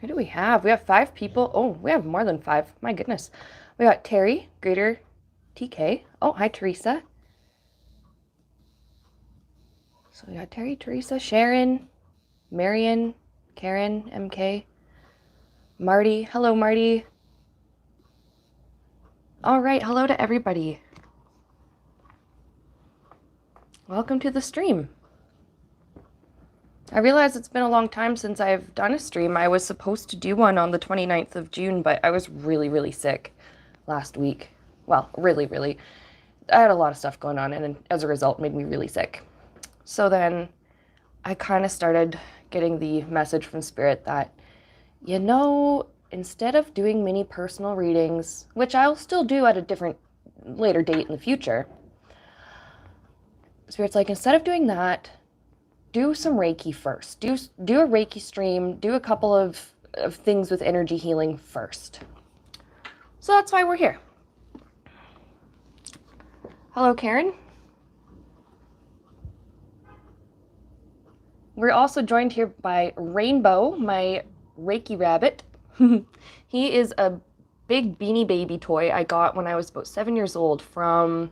Who do we have? We have 5 people. Oh, we have more than 5. My goodness. We got Terry, Greater TK. Oh, hi, Teresa. So we got Terry, Teresa, Sharon, Marion, Karen, MK, Marty. Hello, Marty. All right, hello to everybody. Welcome to the stream. I realize it's been a long time since I've done a stream. I was supposed to do one on the 29th of June, but I was really, really sick last week. Well, really. I had a lot of stuff going on, and as a result, made me really sick. So then I kind of started getting the message from Spirit that, you know, instead of doing mini personal readings, which I'll still do at a different later date in the future, Spirit's like, instead of doing that, do some Reiki first. Do a Reiki stream, do a couple of things with energy healing first. So that's why we're here. Hello, Karen. We're also joined here by Rainbow, my Reiki rabbit. He is a big Beanie Baby toy I got when I was about 7 years old from,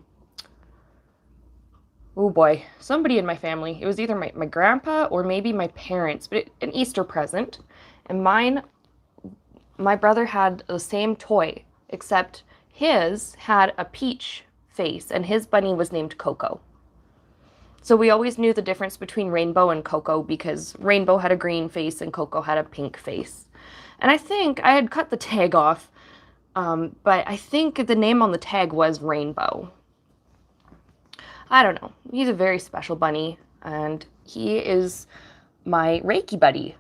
oh boy, somebody in my family. It was either my grandpa or maybe my parents, but an Easter present. And my brother had the same toy, except his had a peach face and his bunny was named Coco. So we always knew the difference between Rainbow and Coco because Rainbow had a green face and Coco had a pink face. And I think I had cut the tag off, but I think the name on the tag was Rainbow. I don't know. He's a very special bunny, and he is my Reiki buddy.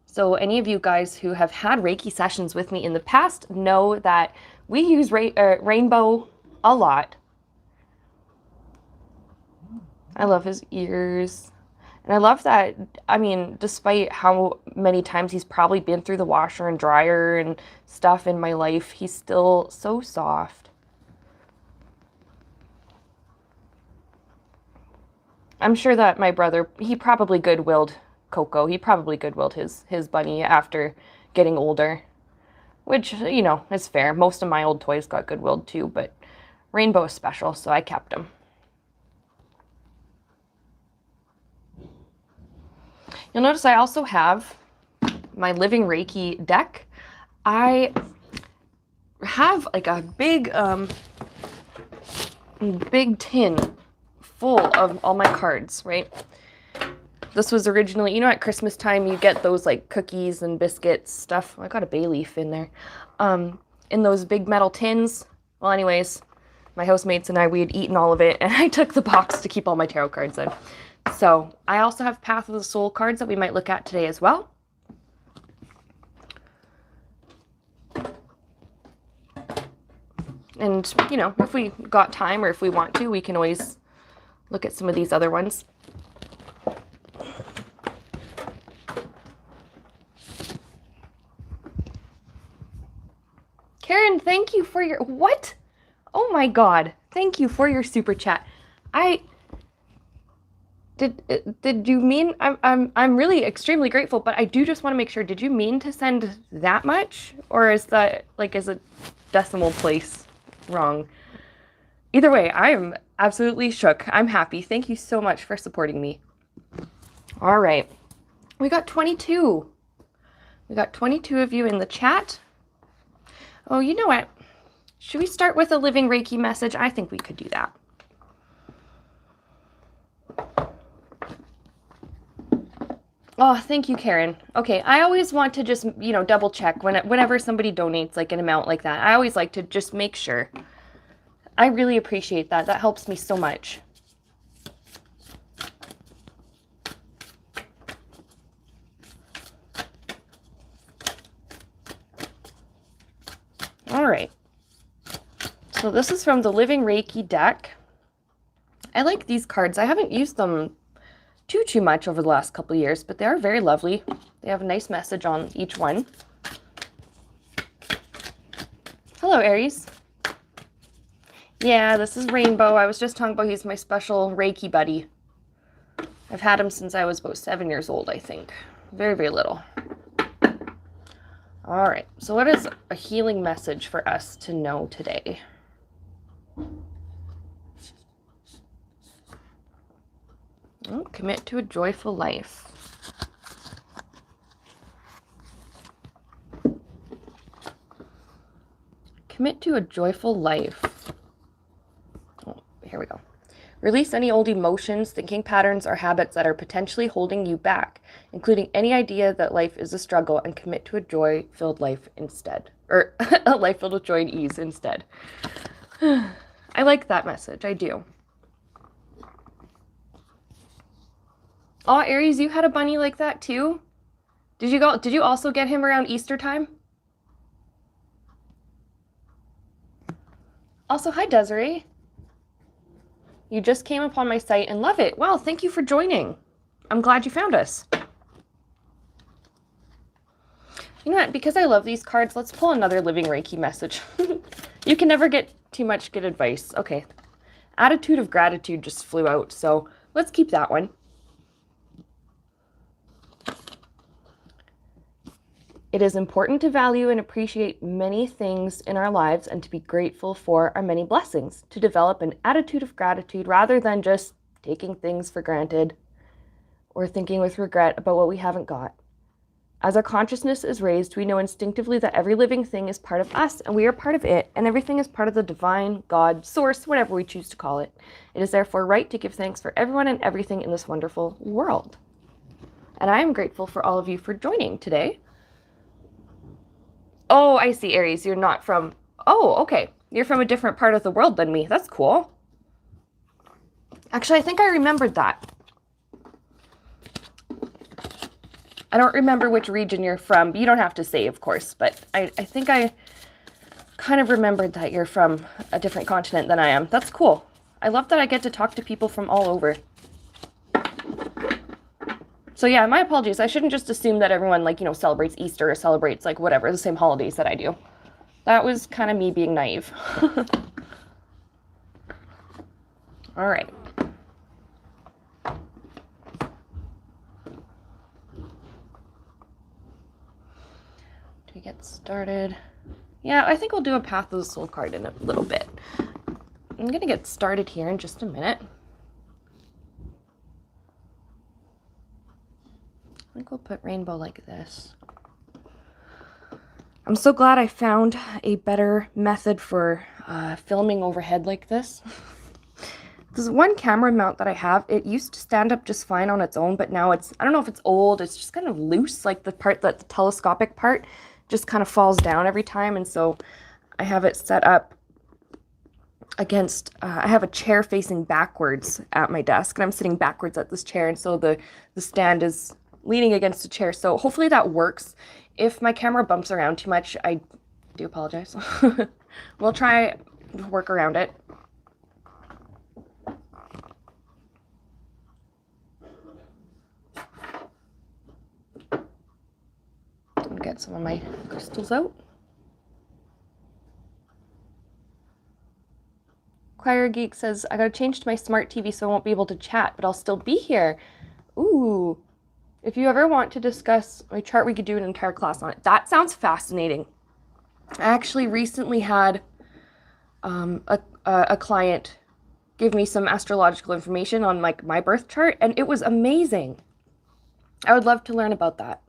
So any of you guys who have had Reiki sessions with me in the past know that we use Rainbow a lot. I love his ears. And I love that, I mean, despite how many times he's probably been through the washer and dryer and stuff in my life, he's still so soft. I'm sure that my brother, he probably good-willed Coco. He probably good-willed his bunny after getting older. Which, you know, is fair. Most of my old toys got good-willed too, but Rainbow is special, so I kept him. You'll notice I also have my Living Reiki deck. I have like a big tin full of all my cards, right? This was originally, you know, at Christmas time you get those like cookies and biscuits stuff. I got a bay leaf in there. In those big metal tins. Well, anyways, my housemates and I, we had eaten all of it, and I took the box to keep all my tarot cards in. So I also have Path of the Soul cards that we might look at today as well. And, you know, if we got time or if we want to, we can always look at some of these other ones. Karen, thank you for your, what? Oh my God. Thank you for your super chat. Did you mean, I'm really extremely grateful, but I do just want to make sure, did you mean to send that much? Or is that, like, is a decimal place wrong? Either way, I am absolutely shook. I'm happy. Thank you so much for supporting me. All right. We got 22. We got 22 of you in the chat. Oh, you know what? Should we start with a Living Reiki message? I think we could do that. Oh, thank you, Karen. Okay, I always want to just, you know, double check whenever somebody donates like an amount like that. I always like to just make sure. I really appreciate that. That helps me so much. All right. So this is from the Living Reiki deck. I like these cards. I haven't used them too much over the last couple of years, but they are very lovely. They have a nice message on each one. Hello, Aries. Yeah, this is Rainbow. I was just talking about he's my special Reiki buddy. I've had him since I was about 7 years old, I think. Very, very little. All right, so what is a healing message for us to know today? Oh, commit to a joyful life. Commit to a joyful life. Oh, here we go. Release any old emotions, thinking patterns, or habits that are potentially holding you back, including any idea that life is a struggle, and commit to a joy-filled life instead. Or a life filled with joy and ease instead. I like that message. I do. Oh, Aries, you had a bunny like that too? Did you also get him around Easter time? Also, hi Desiree. You just came upon my site and love it. Wow, thank you for joining. I'm glad you found us. You know what? Because I love these cards, let's pull another living Reiki message. You can never get too much good advice. Okay. Attitude of gratitude just flew out, so let's keep that one. It is important to value and appreciate many things in our lives and to be grateful for our many blessings, to develop an attitude of gratitude rather than just taking things for granted or thinking with regret about what we haven't got. As our consciousness is raised, we know instinctively that every living thing is part of us and we are part of it, and everything is part of the divine, God, source, whatever we choose to call it. It is therefore right to give thanks for everyone and everything in this wonderful world. And I am grateful for all of you for joining today. Oh, I see, Aries. You're not from... Oh, okay. You're from a different part of the world than me. That's cool. Actually, I think I remembered that. I don't remember which region you're from. You don't have to say, of course, but I think I kind of remembered that you're from a different continent than I am. That's cool. I love that I get to talk to people from all over. So yeah, my apologies. I shouldn't just assume that everyone, like, you know, celebrates Easter or celebrates, like, whatever, the same holidays that I do. That was kind of me being naive. All right. To get started. Yeah, I think we'll do a Path of the Soul card in a little bit. I'm going to get started here in just a minute. I think we'll put rainbow like this. I'm so glad I found a better method for filming overhead like this. This one camera mount that I have, it used to stand up just fine on its own, but now it's, I don't know if it's old, it's just kind of loose, like the part that the telescopic part just kind of falls down every time, and so I have it set up against, I have a chair facing backwards at my desk, and I'm sitting backwards at this chair, and so the stand is leaning against the chair, so hopefully that works. If my camera bumps around too much, I do apologize. We'll try to work around it. I'll get some of my crystals out. Choir Geek says, I gotta change to my smart TV so I won't be able to chat, but I'll still be here. Ooh. If you ever want to discuss my chart, we could do an entire class on it. That sounds fascinating. I actually recently had a client give me some astrological information on like my birth chart, and it was amazing. I would love to learn about that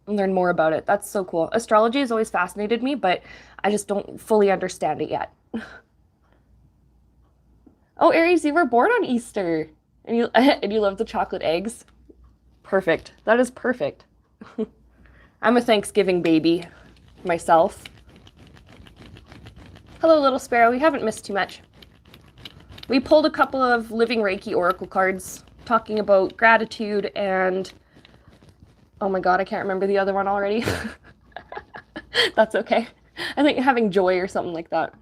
and learn more about it. That's so cool. Astrology has always fascinated me, but I just don't fully understand it yet. Oh, Aries, you were born on Easter, and you love the chocolate eggs. Perfect. That is perfect. I'm a Thanksgiving baby myself. Hello, little sparrow. We haven't missed too much. We pulled a couple of living Reiki oracle cards talking about gratitude and... Oh my god, I can't remember the other one already. That's okay. I think having joy or something like that.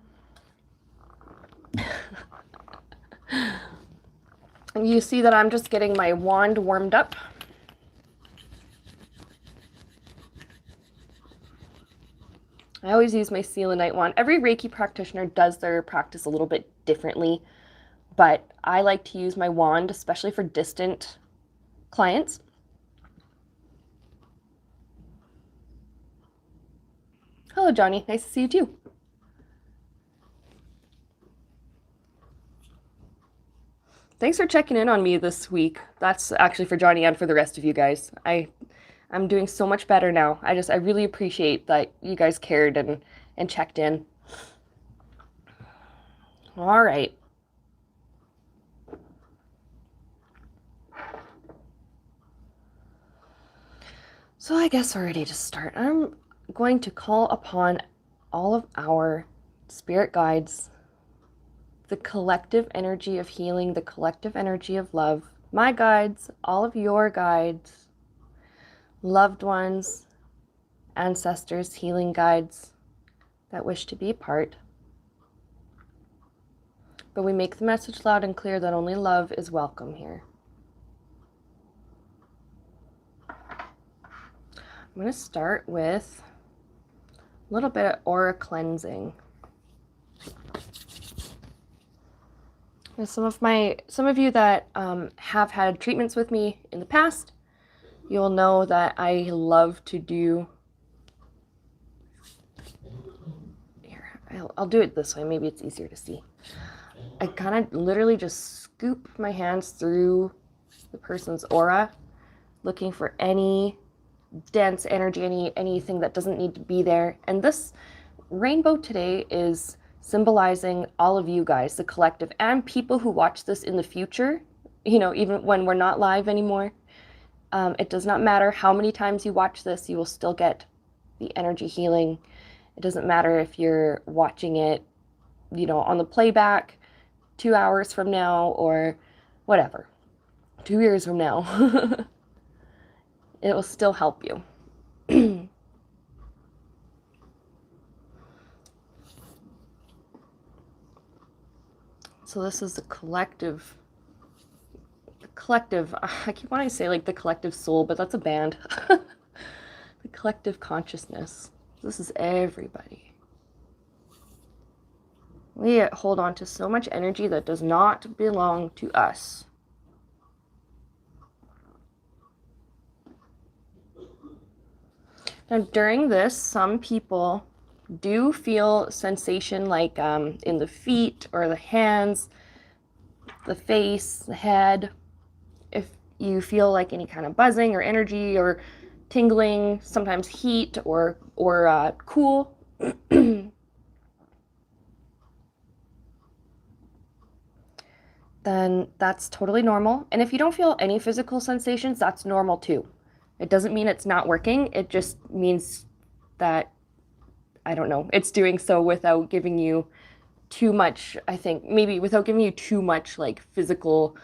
You see that I'm just getting my wand warmed up. I always use my selenite wand. Every Reiki practitioner does their practice a little bit differently, but I like to use my wand, especially for distant clients. Hello, Johnny. Nice to see you too. Thanks for checking in on me this week. That's actually for Johnny and for the rest of you guys. I'm doing so much better now. I really appreciate that you guys cared and checked in. All right. So I guess we're ready to start. I'm going to call upon all of our spirit guides, the collective energy of healing, the collective energy of love, my guides, all of your guides, loved ones, ancestors, healing guides that wish to be a part. But we make the message loud and clear that only love is welcome here. I'm going to start with a little bit of aura cleansing. Some of you that have had treatments with me in the past, you'll know that I love to do. Here, I'll do it this way. Maybe it's easier to see. I kind of literally just scoop my hands through the person's aura, looking for any dense energy, anything that doesn't need to be there. And this rainbow today is symbolizing all of you guys, the collective, and people who watch this in the future, even when we're not live anymore. It does not matter how many times you watch this, you will still get the energy healing. It doesn't matter if you're watching it, on the playback 2 hours from now or whatever, 2 years from now. It will still help you. So this is the collective, I keep wanting to say like the collective soul, but that's a band. The collective consciousness. This is everybody. We hold on to so much energy that does not belong to us. Now, during this, some people do feel sensation like in the feet or the hands, the face, the head. If you feel like any kind of buzzing or energy or tingling, sometimes heat or cool, then that's totally normal. And if you don't feel any physical sensations, that's normal too. It doesn't mean it's not working. It just means that, I don't know, it's doing so without giving you too much, I think, maybe without giving you too much like physical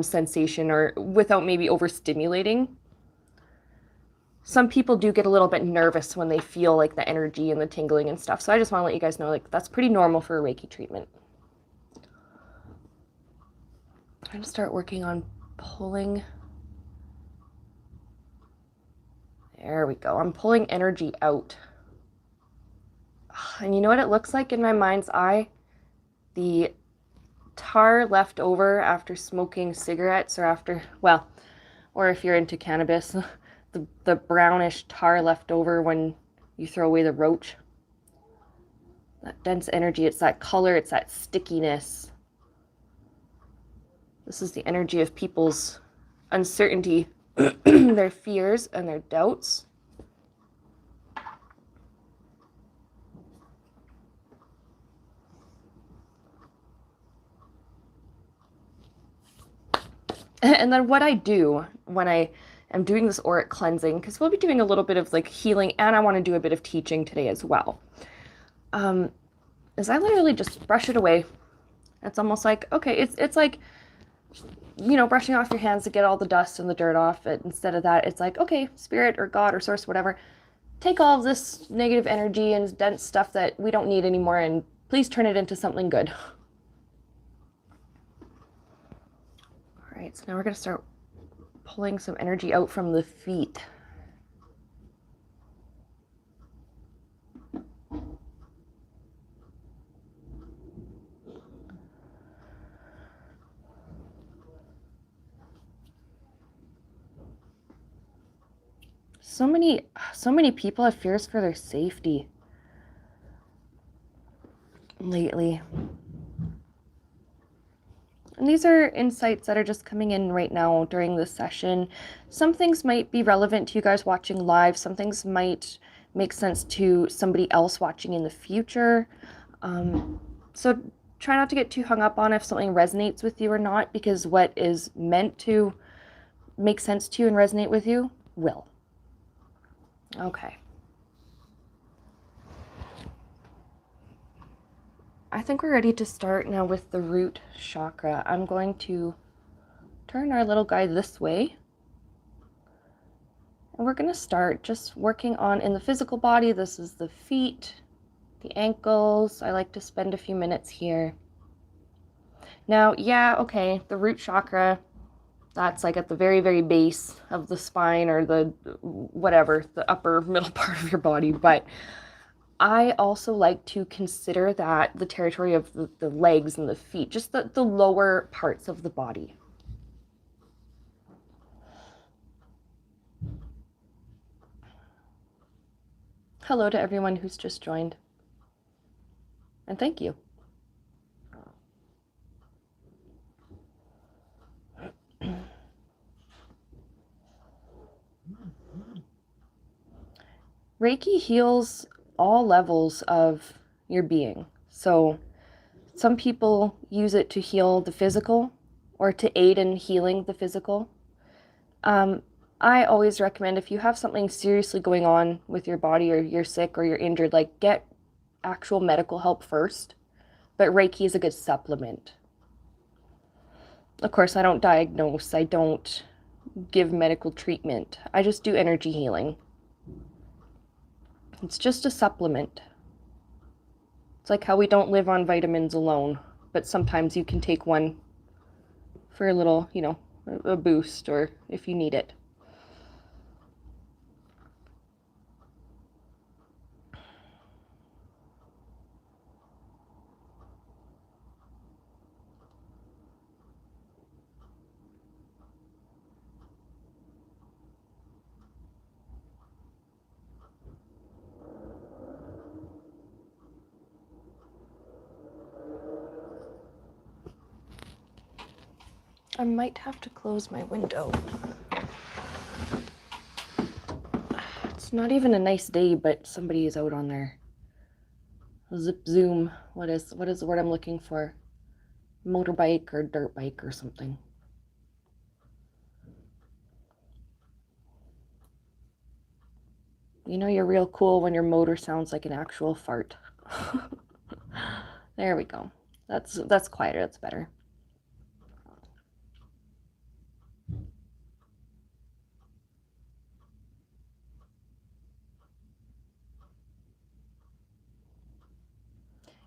sensation, or without maybe overstimulating. Some people do get a little bit nervous when they feel like the energy and the tingling and stuff. So I just want to let you guys know, like, that's pretty normal for a Reiki treatment. I'm going to start working on pulling. There we go. I'm pulling energy out. And you know what it looks like in my mind's eye? The tar left over after smoking cigarettes, or if you're into cannabis, the brownish tar left over when you throw away the roach. That dense energy, it's that color, it's that stickiness. This is the energy of people's uncertainty, their fears and their doubts. And then what I do when I am doing this auric cleansing, because we'll be doing a little bit of like healing, and I want to do a bit of teaching today as well, is I literally just brush it away. It's almost like, okay, it's like, brushing off your hands to get all the dust and the dirt off. Instead of that, it's like, okay, spirit or God or source, whatever, take all of this negative energy and dense stuff that we don't need anymore, and please turn it into something good. All right, so now we're going to start pulling some energy out from the feet. So many people have fears for their safety. lately. And these are insights that are just coming in right now during this session. Some things might be relevant to you guys watching live. Some things might make sense to somebody else watching in the future. So try not to get too hung up on if something resonates with you or not, because what is meant to make sense to you and resonate with you will. Okay. I think we're ready to start now with the root chakra. I'm going to turn our little guy this way. And we're going to start just working on in the physical body. This is the feet, the ankles. I like to spend a few minutes here. Now, yeah, okay, the root chakra, that's like at the very, very base of the spine, or the whatever, the upper middle part of your body. But I also like to consider that the territory of the legs and the feet, just the lower parts of the body. Hello to everyone who's just joined. And thank you. Reiki heals all levels of your being. So some people use it to heal the physical or to aid in healing the physical. I always recommend, if you have something seriously going on with your body, or you're sick or you're injured, like, get actual medical help first. But Reiki is a good supplement. Of course, I don't diagnose, I don't give medical treatment. I just do energy healing. It's just a supplement. It's like how we don't live on vitamins alone, but sometimes you can take one for a little, a boost, or if you need it. I might have to close my window. It's not even a nice day, but somebody is out on their zip zoom. What is the word I'm looking for? Motorbike or dirt bike or something. You know you're real cool when your motor sounds like an actual fart. There we go. That's quieter, that's better.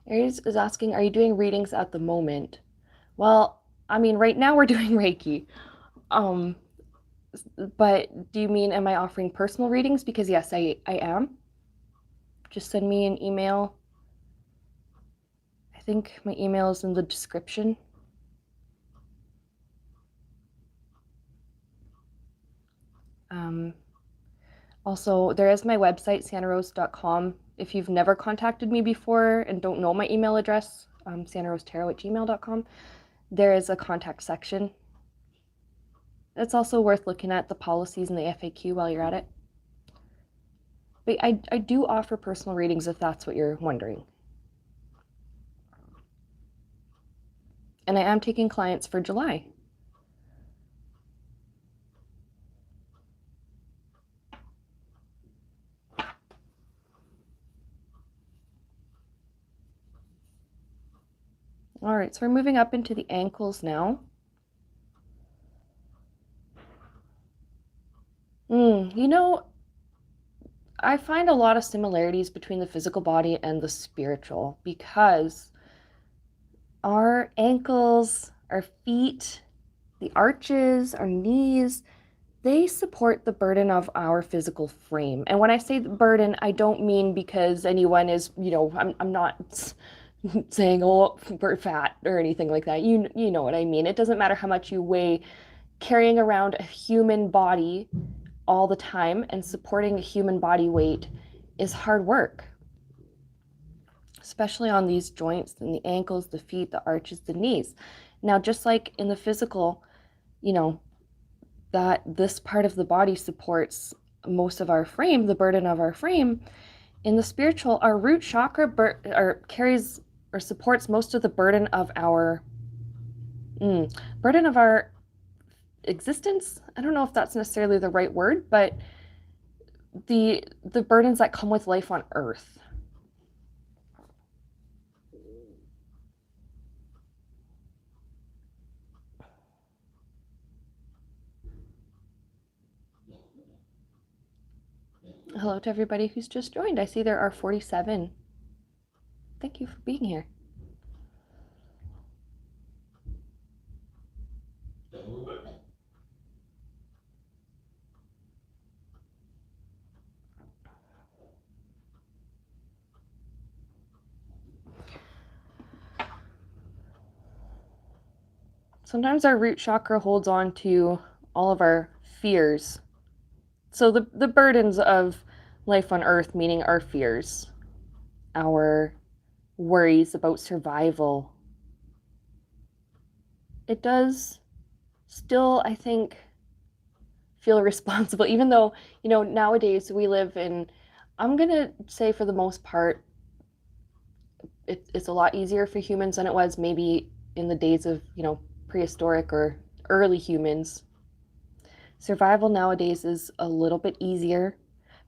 Aries is asking, are you doing readings at the moment? Well, I mean, right now we're doing Reiki. But do you mean, am I offering personal readings? Because yes, I am. Just send me an email. I think my email is in the description. Also, there is my website, santarose.com. If you've never contacted me before and don't know my email address, santarosetarot@gmail.com, there is a contact section. It's also worth looking at the policies and the FAQ while you're at it. But I do offer personal readings if that's what you're wondering. And I am taking clients for July. All right, so we're moving up into the ankles now. I find a lot of similarities between the physical body and the spiritual, because our ankles, our feet, the arches, our knees, they support the burden of our physical frame. And when I say the burden, I don't mean because anyone is, I'm not saying, oh, we're fat or anything like that. You know what I mean. It doesn't matter how much you weigh. Carrying around a human body all the time and supporting a human body weight is hard work. especially on these joints and the ankles, the feet, the arches, the knees. Now, just like in the physical, you know, that this part of the body supports most of our frame, the burden of our frame, in the spiritual, our root chakra carries or supports most of the burden of our existence. I don't know if that's necessarily the right word, but the burdens that come with life on earth. Hello to everybody who's just joined. I see there are 47. Thank you for being here. Sometimes our root chakra holds on to all of our fears. So the burdens of life on earth, meaning our fears, our worries about survival. It does still, I think, feel responsible, even though, nowadays we live in, I'm going to say for the most part, it's a lot easier for humans than it was maybe in the days of, prehistoric or early humans. Survival nowadays is a little bit easier,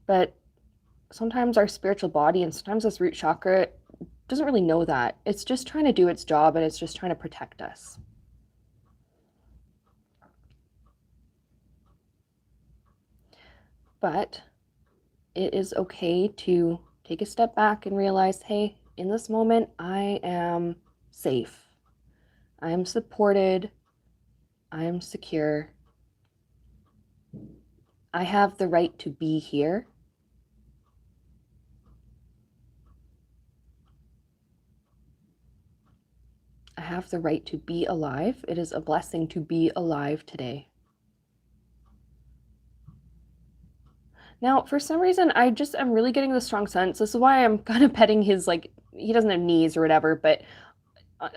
but sometimes our spiritual body and sometimes this root chakra doesn't really know that. It's just trying to do its job and it's just trying to protect us. But it is okay to take a step back and realize, hey, in this moment, I am safe. I am supported. I am secure. I have the right to be here. I have the right to be alive. It is a blessing to be alive today. Now, for some reason, I'm really getting the strong sense. This is why I'm kind of petting his, he doesn't have knees or whatever, but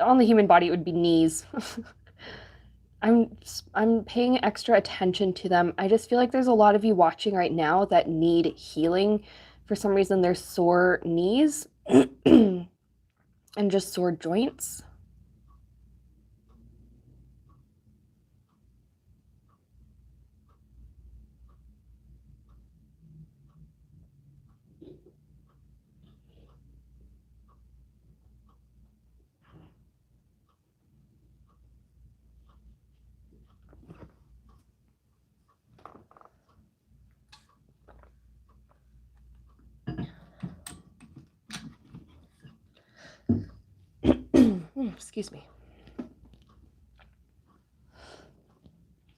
on the human body, it would be knees. I'm paying extra attention to them. I just feel like there's a lot of you watching right now that need healing. For some reason, there's sore knees and just sore joints. Excuse me.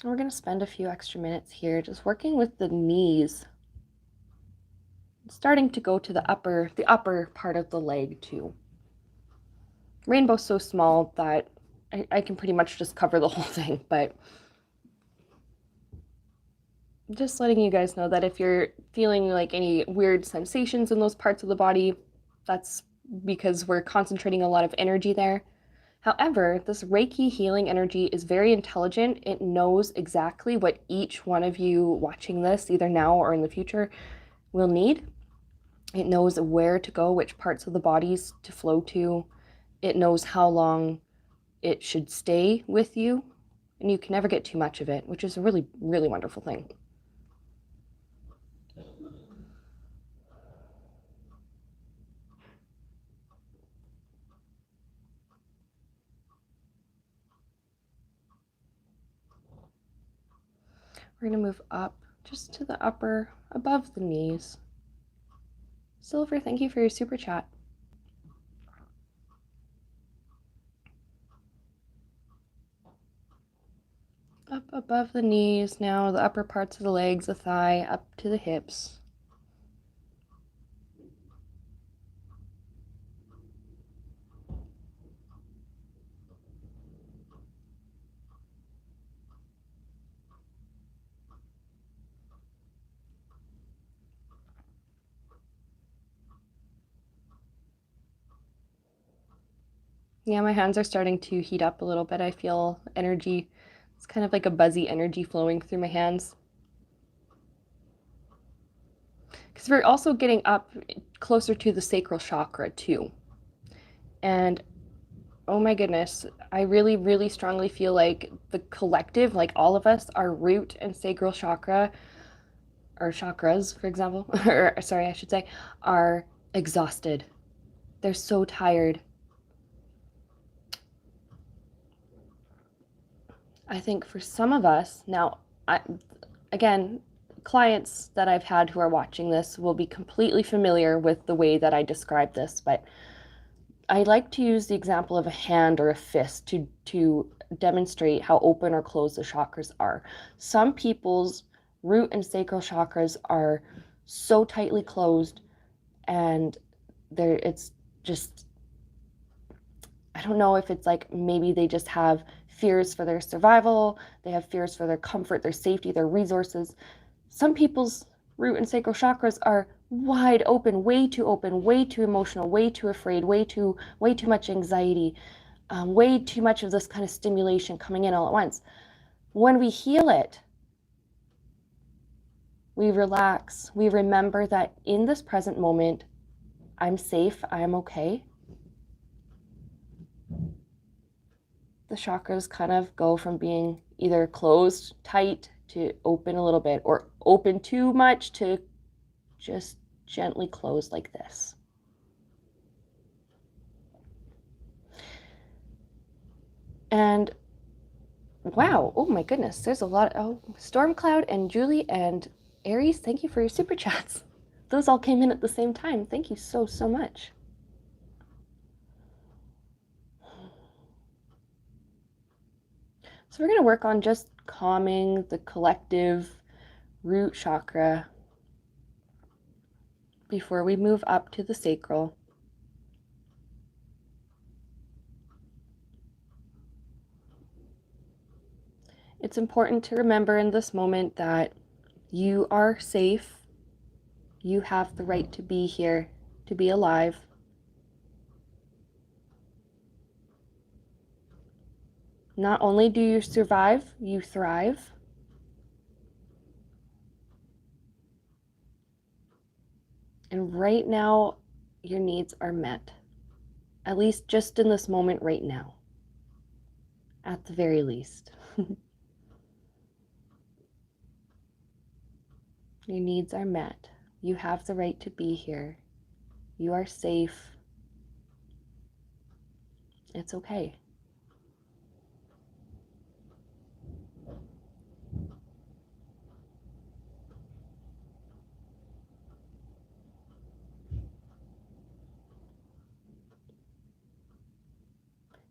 We're going to spend a few extra minutes here just working with the knees. Starting to go to the upper part of the leg too. Rainbow's so small that I can pretty much just cover the whole thing, but just letting you guys know that if you're feeling like any weird sensations in those parts of the body, that's because we're concentrating a lot of energy there. However, this Reiki healing energy is very intelligent. It knows exactly what each one of you watching this, either now or in the future, will need. It knows where to go, which parts of the bodies to flow to. It knows how long it should stay with you, and you can never get too much of it, which is a really, really wonderful thing. We're going to move up just to the upper, above the knees. Silver, thank you for your super chat. Up above the knees now, the upper parts of the legs, the thigh, up to the hips. Yeah, my hands are starting to heat up a little bit. I feel energy. It's kind of like a buzzy energy flowing through my hands. Because we're also getting up closer to the sacral chakra too. And oh my goodness, I really, really strongly feel like the collective, like all of us, our root and sacral chakra, or chakras, for example, or sorry, I should say, are exhausted. They're so tired. I think for some of us, now, again, clients that I've had who are watching this will be completely familiar with the way that I describe this, but I like to use the example of a hand or a fist to demonstrate how open or closed the chakras are. Some people's root and sacral chakras are so tightly closed, and it's just, I don't know if it's like maybe they just have fears for their survival, they have fears for their comfort, their safety, their resources. Some people's root and sacral chakras are wide open, way too emotional, way too afraid, way too much anxiety, way too much of this kind of stimulation coming in all at once. When we heal it, we relax, we remember that in this present moment, I'm safe, I'm okay. The chakras kind of go from being either closed tight to open a little bit, or open too much to just gently close like this. And wow, oh my goodness, there's a lot. Oh, Stormcloud and Julie and Aries, thank you for your super chats. Those all came in at the same time. Thank you so, so much. So we're going to work on just calming the collective root chakra before we move up to the sacral. It's important to remember in this moment that you are safe. You have the right to be here, to be alive. Not only do you survive, you thrive. And right now, your needs are met. At least just in this moment right now. At the very least. Your needs are met. You have the right to be here. You are safe. It's okay.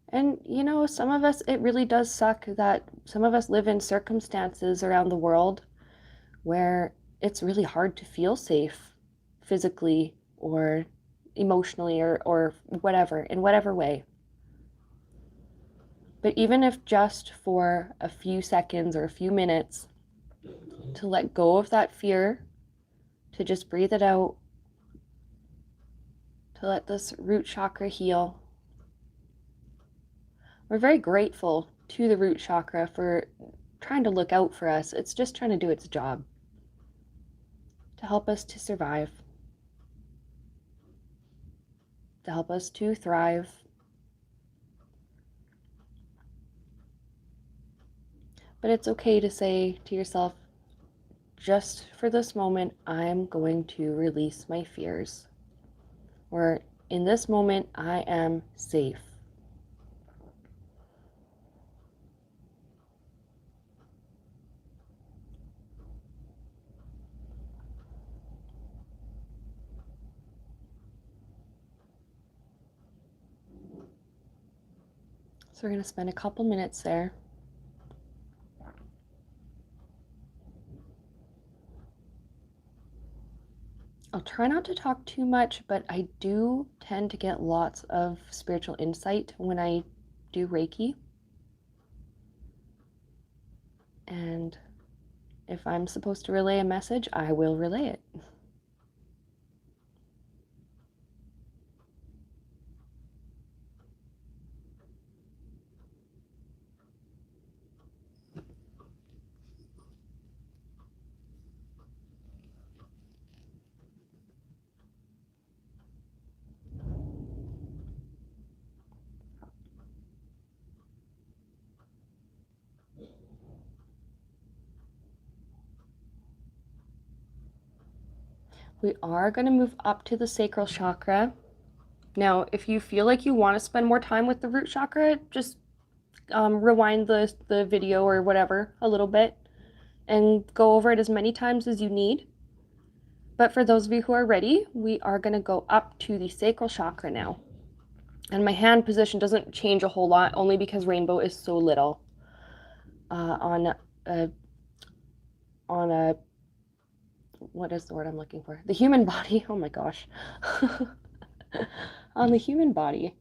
And you know, some of us, it really does suck that some of us live in circumstances around the world where it's really hard to feel safe physically or emotionally or whatever, in whatever way. But even if just for a few seconds or a few minutes, to let go of that fear, to just breathe it out, to let this root chakra heal. We're very grateful to the root chakra for trying to look out for us. It's just trying to do its job to help us to survive, to help us to thrive. But it's okay to say to yourself, just for this moment, I'm going to release my fears. Or in this moment, I am safe. So we're going to spend a couple minutes there. I'll try not to talk too much, but I do tend to get lots of spiritual insight when I do Reiki. And if I'm supposed to relay a message, I will relay it. We are going to move up to the sacral chakra. Now, if you feel like you want to spend more time with the root chakra, just rewind the video or whatever a little bit and go over it as many times as you need. But for those of you who are ready, we are going to go up to the sacral chakra now. And my hand position doesn't change a whole lot, only because rainbow is so little. On a what is the word I'm looking for? The human body. Oh my gosh. On the human body,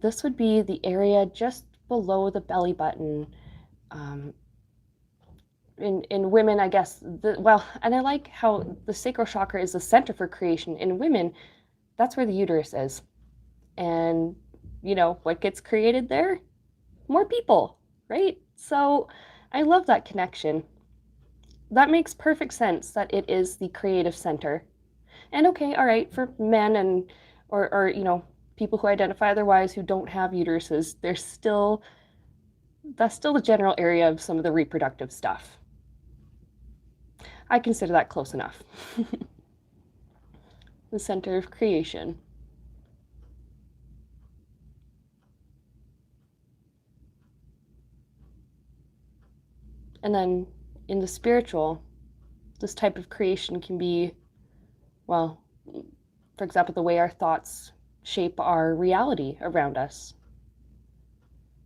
this would be the area just below the belly button. In women, I guess, and I like how the sacral chakra is the center for creation. In women, that's where the uterus is. And, what gets created there? More people, right? So I love that connection. That makes perfect sense that it is the creative center. And okay, all right, for men and or people who identify otherwise who don't have uteruses, that's still the general area of some of the reproductive stuff. I consider that close enough. The center of creation. And then in the spiritual, this type of creation can be, well, for example, the way our thoughts shape our reality around us.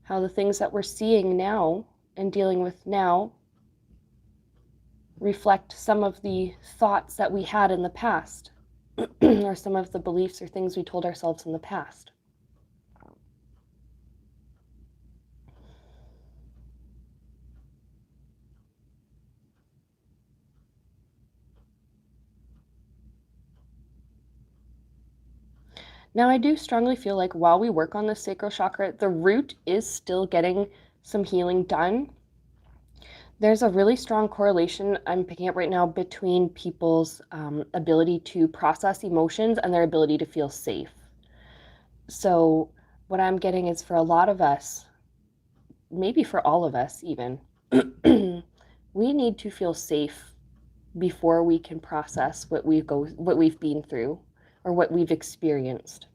How the things that we're seeing now and dealing with now reflect some of the thoughts that we had in the past, or some of the beliefs or things we told ourselves in the past. Now, I do strongly feel like while we work on the sacral chakra, the root is still getting some healing done. There's a really strong correlation I'm picking up right now between people's ability to process emotions and their ability to feel safe. So what I'm getting is, for a lot of us, maybe for all of us even, we need to feel safe before we can process what we've been through or what we've experienced.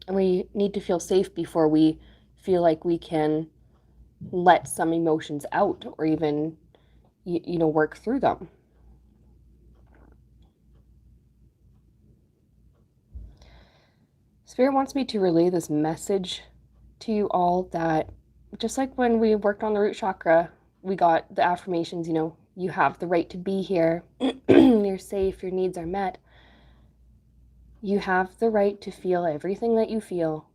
And we need to feel safe before we feel like we can let some emotions out or even work through them. Spirit wants me to relay this message to you all, that just like when we worked on the root chakra, we got the affirmations, you have the right to be here, you're safe, your needs are met. You have the right to feel everything that you feel.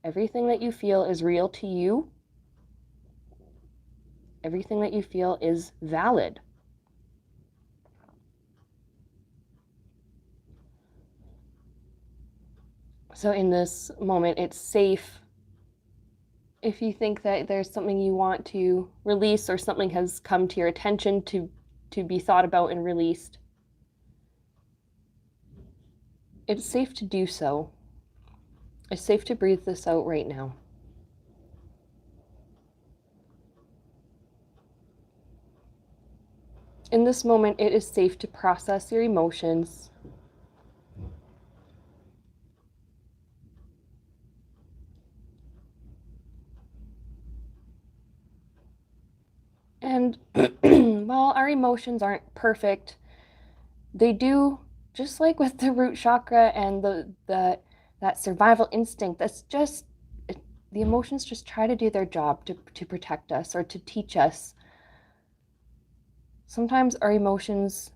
Everything that you feel is real to you. Everything that you feel is valid. So in this moment, it's safe if you think that there's something you want to release or something has come to your attention to be thought about and released. It's safe to do so. It's safe to breathe this out right now. In this moment, it is safe to process your emotions. And while our emotions aren't perfect, they do, just like with the root chakra and that survival instinct, that's just, the emotions just try to do their job to protect us or to teach us. Sometimes our emotions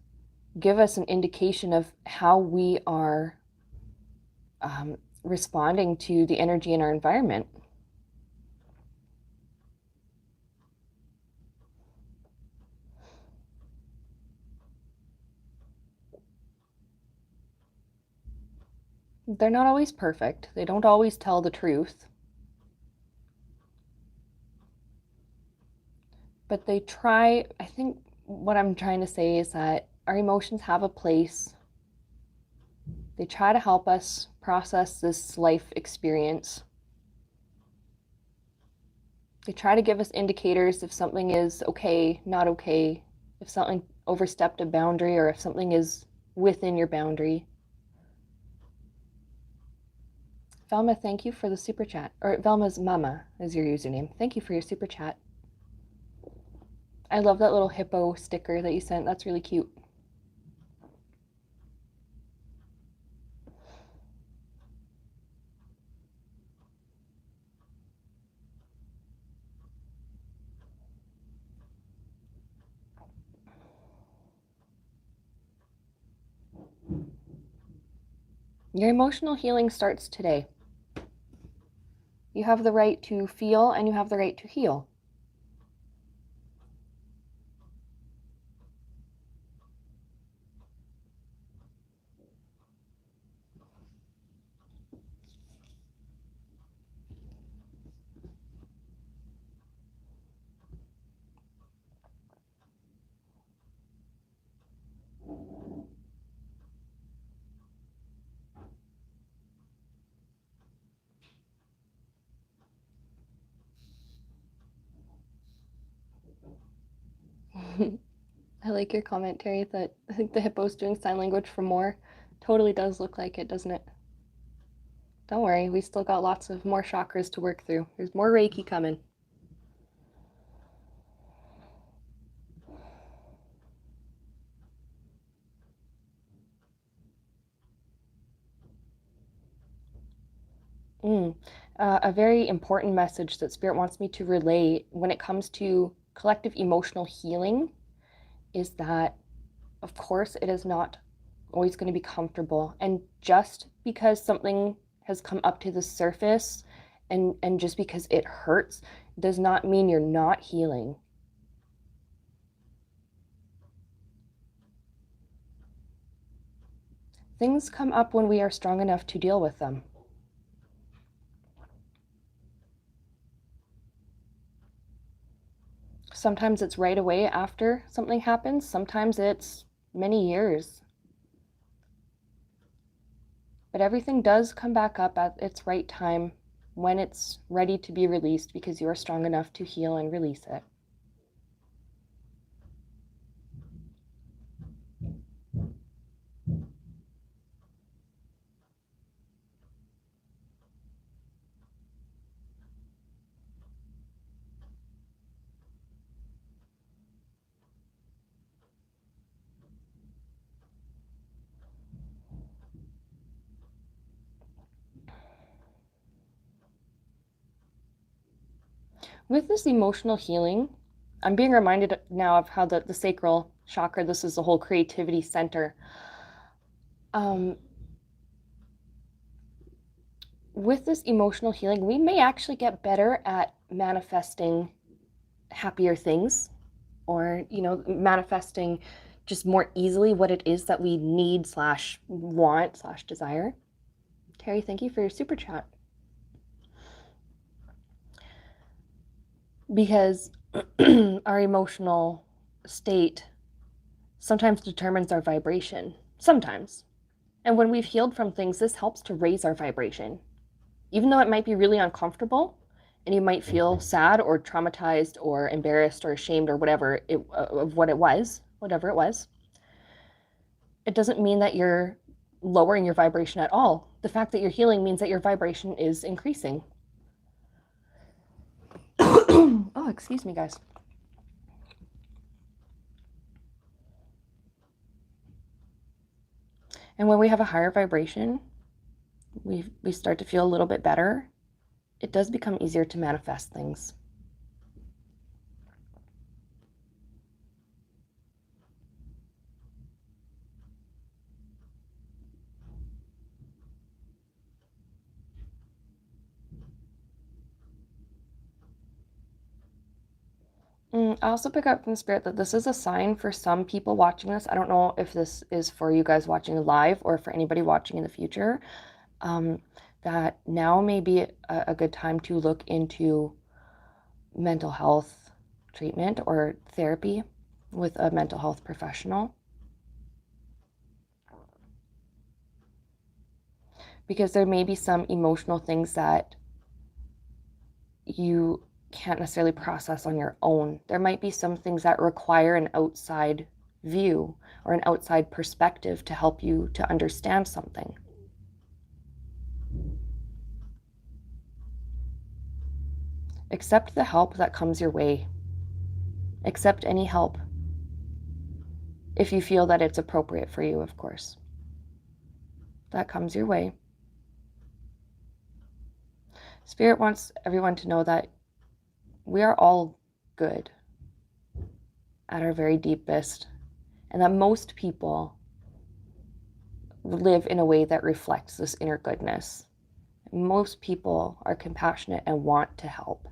give us an indication of how we are responding to the energy in our environment. They're not always perfect. They don't always tell the truth. But they try, I think what I'm trying to say is that our emotions have a place. They try to help us process this life experience. They try to give us indicators if something is okay, not okay, if something overstepped a boundary or if something is within your boundary. Velma, thank you for the super chat. Or Velma's Mama is your username. Thank you for your super chat. I love that little hippo sticker that you sent. That's really cute. Your emotional healing starts today. You have the right to feel and you have the right to heal. I like your commentary that I think the hippo's doing sign language for more. Totally does look like it, doesn't it? Don't worry, we still got lots of more chakras to work through. There's more Reiki coming. A very important message that Spirit wants me to relay when it comes to collective emotional healing is that, of course, it is not always going to be comfortable. And just because something has come up to the surface and just because it hurts does not mean you're not healing. Things come up when we are strong enough to deal with them. Sometimes it's right away after something happens. Sometimes it's many years. But everything does come back up at its right time when it's ready to be released because you are strong enough to heal and release it. With this emotional healing, I'm being reminded now of how the sacral chakra, this is the whole creativity center. With this emotional healing, we may actually get better at manifesting happier things or, manifesting just more easily what it is that we need / want / desire. Terry, thank you for your super chat. Because our emotional state sometimes determines our vibration. Sometimes. And when we've healed from things, this helps to raise our vibration. Even though it might be really uncomfortable, and you might feel sad or traumatized or embarrassed or ashamed or whatever whatever it was, it doesn't mean that you're lowering your vibration at all. The fact that you're healing means that your vibration is increasing. Oh, excuse me, guys. And when we have a higher vibration, we start to feel a little bit better. It does become easier to manifest things. I also pick up from Spirit that this is a sign for some people watching this. I don't know if this is for you guys watching live or for anybody watching in the future, that now may be a good time to look into mental health treatment or therapy with a mental health professional. Because there may be some emotional things that you can't necessarily process on your own. There might be some things that require an outside view or an outside perspective to help you to understand something. Accept the help that comes your way. Accept any help if you feel that it's appropriate for you, of course. That comes your way. Spirit wants everyone to know that we are all good at our very deepest, and that most people live in a way that reflects this inner goodness. Most people are compassionate and want to help.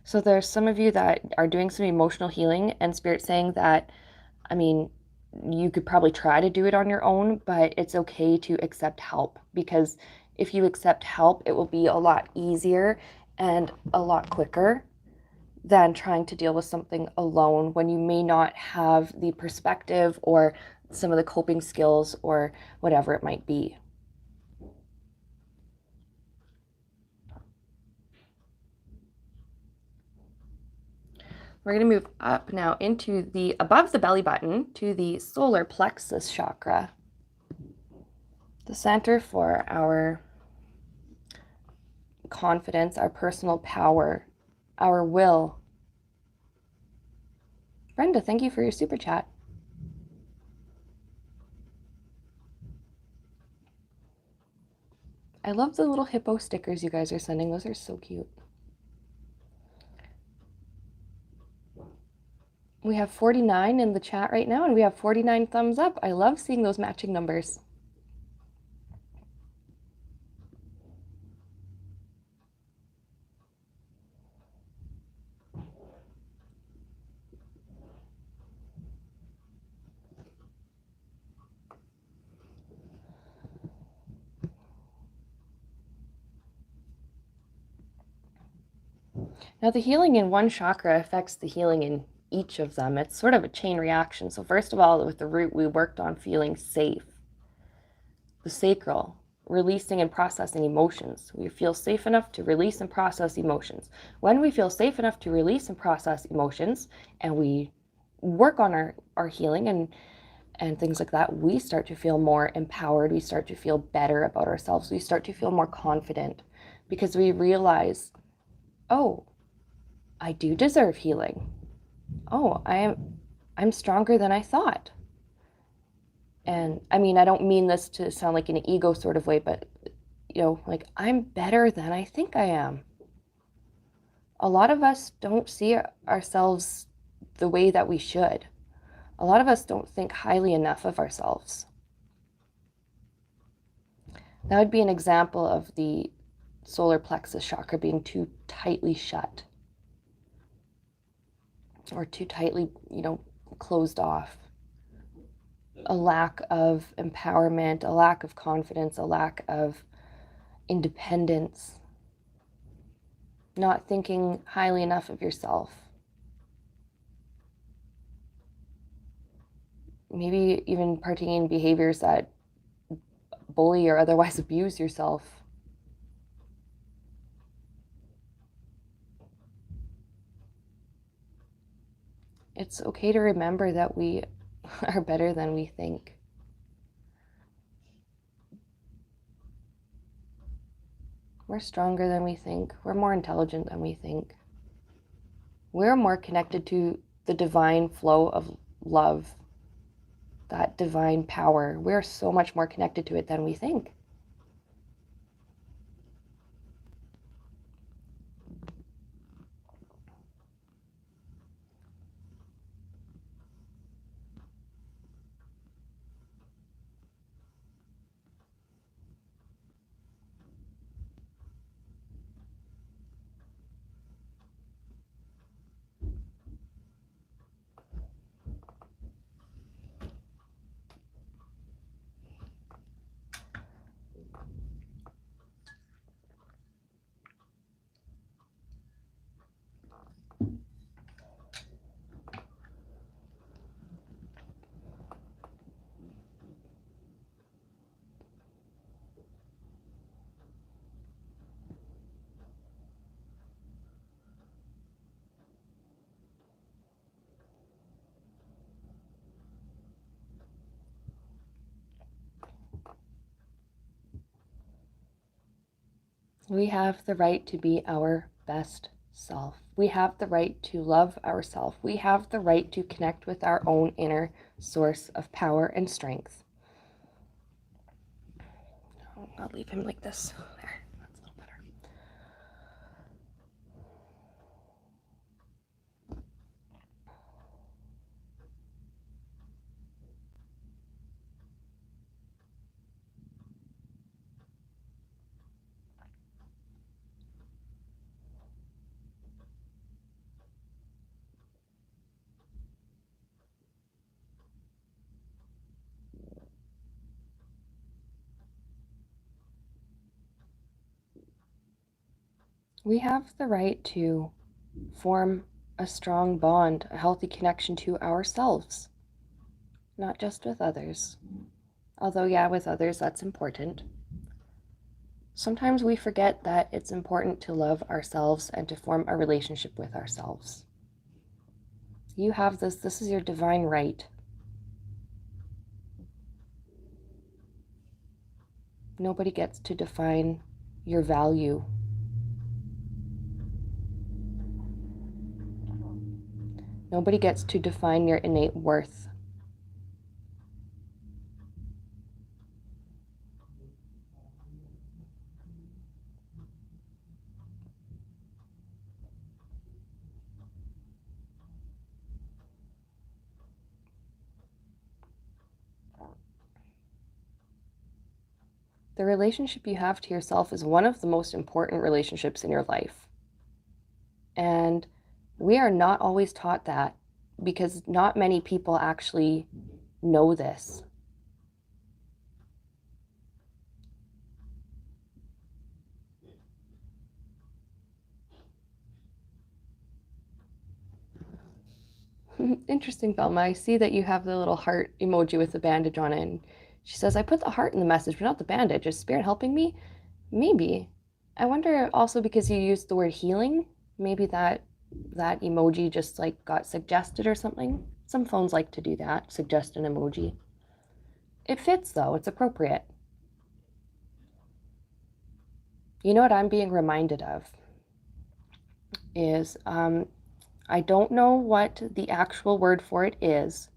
So there's some of you that are doing some emotional healing, and Spirit saying that, I mean, you could probably try to do it on your own, but it's okay to accept help, because if you accept help, it will be a lot easier and a lot quicker than trying to deal with something alone when you may not have the perspective or some of the coping skills or whatever it might be. We're going to move up now into the above the belly button to the solar plexus chakra, the center for our confidence, our personal power, our will. Brenda, thank you for your super chat. I love the little hippo stickers you guys are sending. Those are so cute. We have 49 in the chat right now, and we have 49 thumbs up. I love seeing those matching numbers. Now, the healing in one chakra affects the healing in each of them. It's sort of a chain reaction. So first of all, with the root, we worked on feeling safe. The sacral, releasing and processing emotions. We feel safe enough to release and process emotions. When we feel safe enough to release and process emotions, and we work on our healing and things like that, we start to feel more empowered. We start to feel better about ourselves. We start to feel more confident because we realize, oh, I do deserve healing. Oh, I'm stronger than I thought. And I mean, I don't mean this to sound like an ego sort of way, but like, I'm better than I think I am. A lot of us don't see ourselves the way that we should. A lot of us don't think highly enough of ourselves. That would be an example of the solar plexus chakra being too tightly shut, or too tightly, closed off. A lack of empowerment, a lack of confidence, a lack of independence, not thinking highly enough of yourself. Maybe even partaking in behaviors that bully or otherwise abuse yourself. It's okay to remember that we are better than we think. We're stronger than we think. We're more intelligent than we think. We're more connected to the divine flow of love, that divine power. We're so much more connected to it than we think. We have the right to be our best self. We have the right to love ourselves. We have the right to connect with our own inner source of power and strength. I'll leave him like this. There, that's a little better. We have the right to form a strong bond, a healthy connection to ourselves, not just with others. Although, yeah, with others, that's important. Sometimes we forget that it's important to love ourselves and to form a relationship with ourselves. You have this. This is your divine right. Nobody gets to define your value. Nobody gets to define your innate worth. The relationship you have to yourself is one of the most important relationships in your life. And we are not always taught that because not many people actually know this. Interesting, Velma. I see that you have the little heart emoji with the bandage on it. And she says, I put the heart in the message, but not the bandage. Is Spirit helping me? Maybe. I wonder also because you used the word healing, maybe that emoji just like got suggested or something. Some phones like to do that, suggest an emoji. It fits though, it's appropriate. You know what I'm being reminded of is I don't know what the actual word for it is,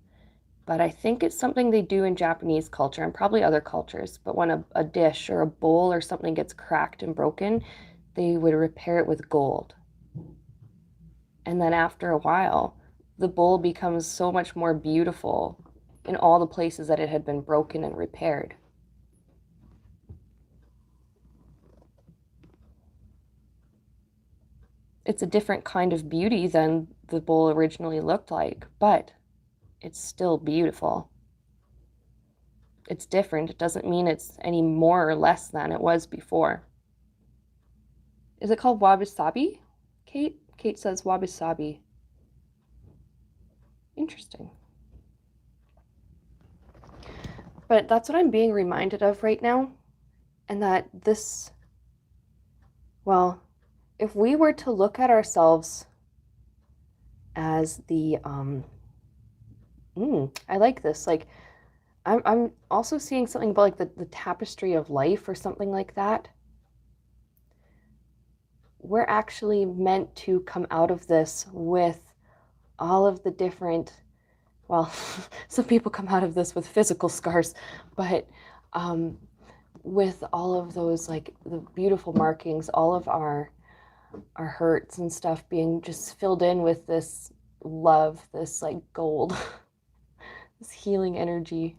but I think it's something they do in Japanese culture and probably other cultures. But when a dish or a bowl or something gets cracked and broken, they would repair it with gold. And then after a while, the bowl becomes so much more beautiful in all the places that it had been broken and repaired. It's a different kind of beauty than the bowl originally looked like, but it's still beautiful. It's different. It doesn't mean it's any more or less than it was before. Is it called wabi-sabi, Kate? Kate says wabi-sabi. Interesting. But that's what I'm being reminded of right now. And that this, well, if we were to look at ourselves as the, I like this. Like, I'm also seeing something about like the tapestry of life or something like that. We're actually meant to come out of this with all of the different, well, some people come out of this with physical scars, but with all of those like the beautiful markings, all of our hurts and stuff being just filled in with this love, this like gold, this healing energy.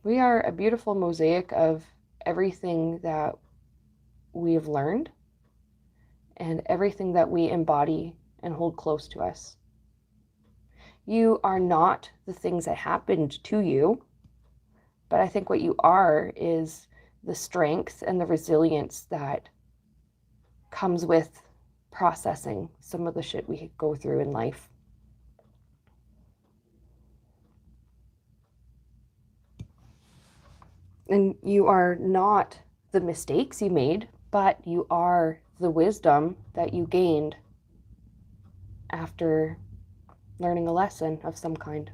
We are a beautiful mosaic of everything that we have learned and everything that we embody and hold close to us. You are not the things that happened to you, but I think what you are is the strength and the resilience that comes with processing some of the shit we go through in life. And you are not the mistakes you made, but you are the wisdom that you gained after learning a lesson of some kind.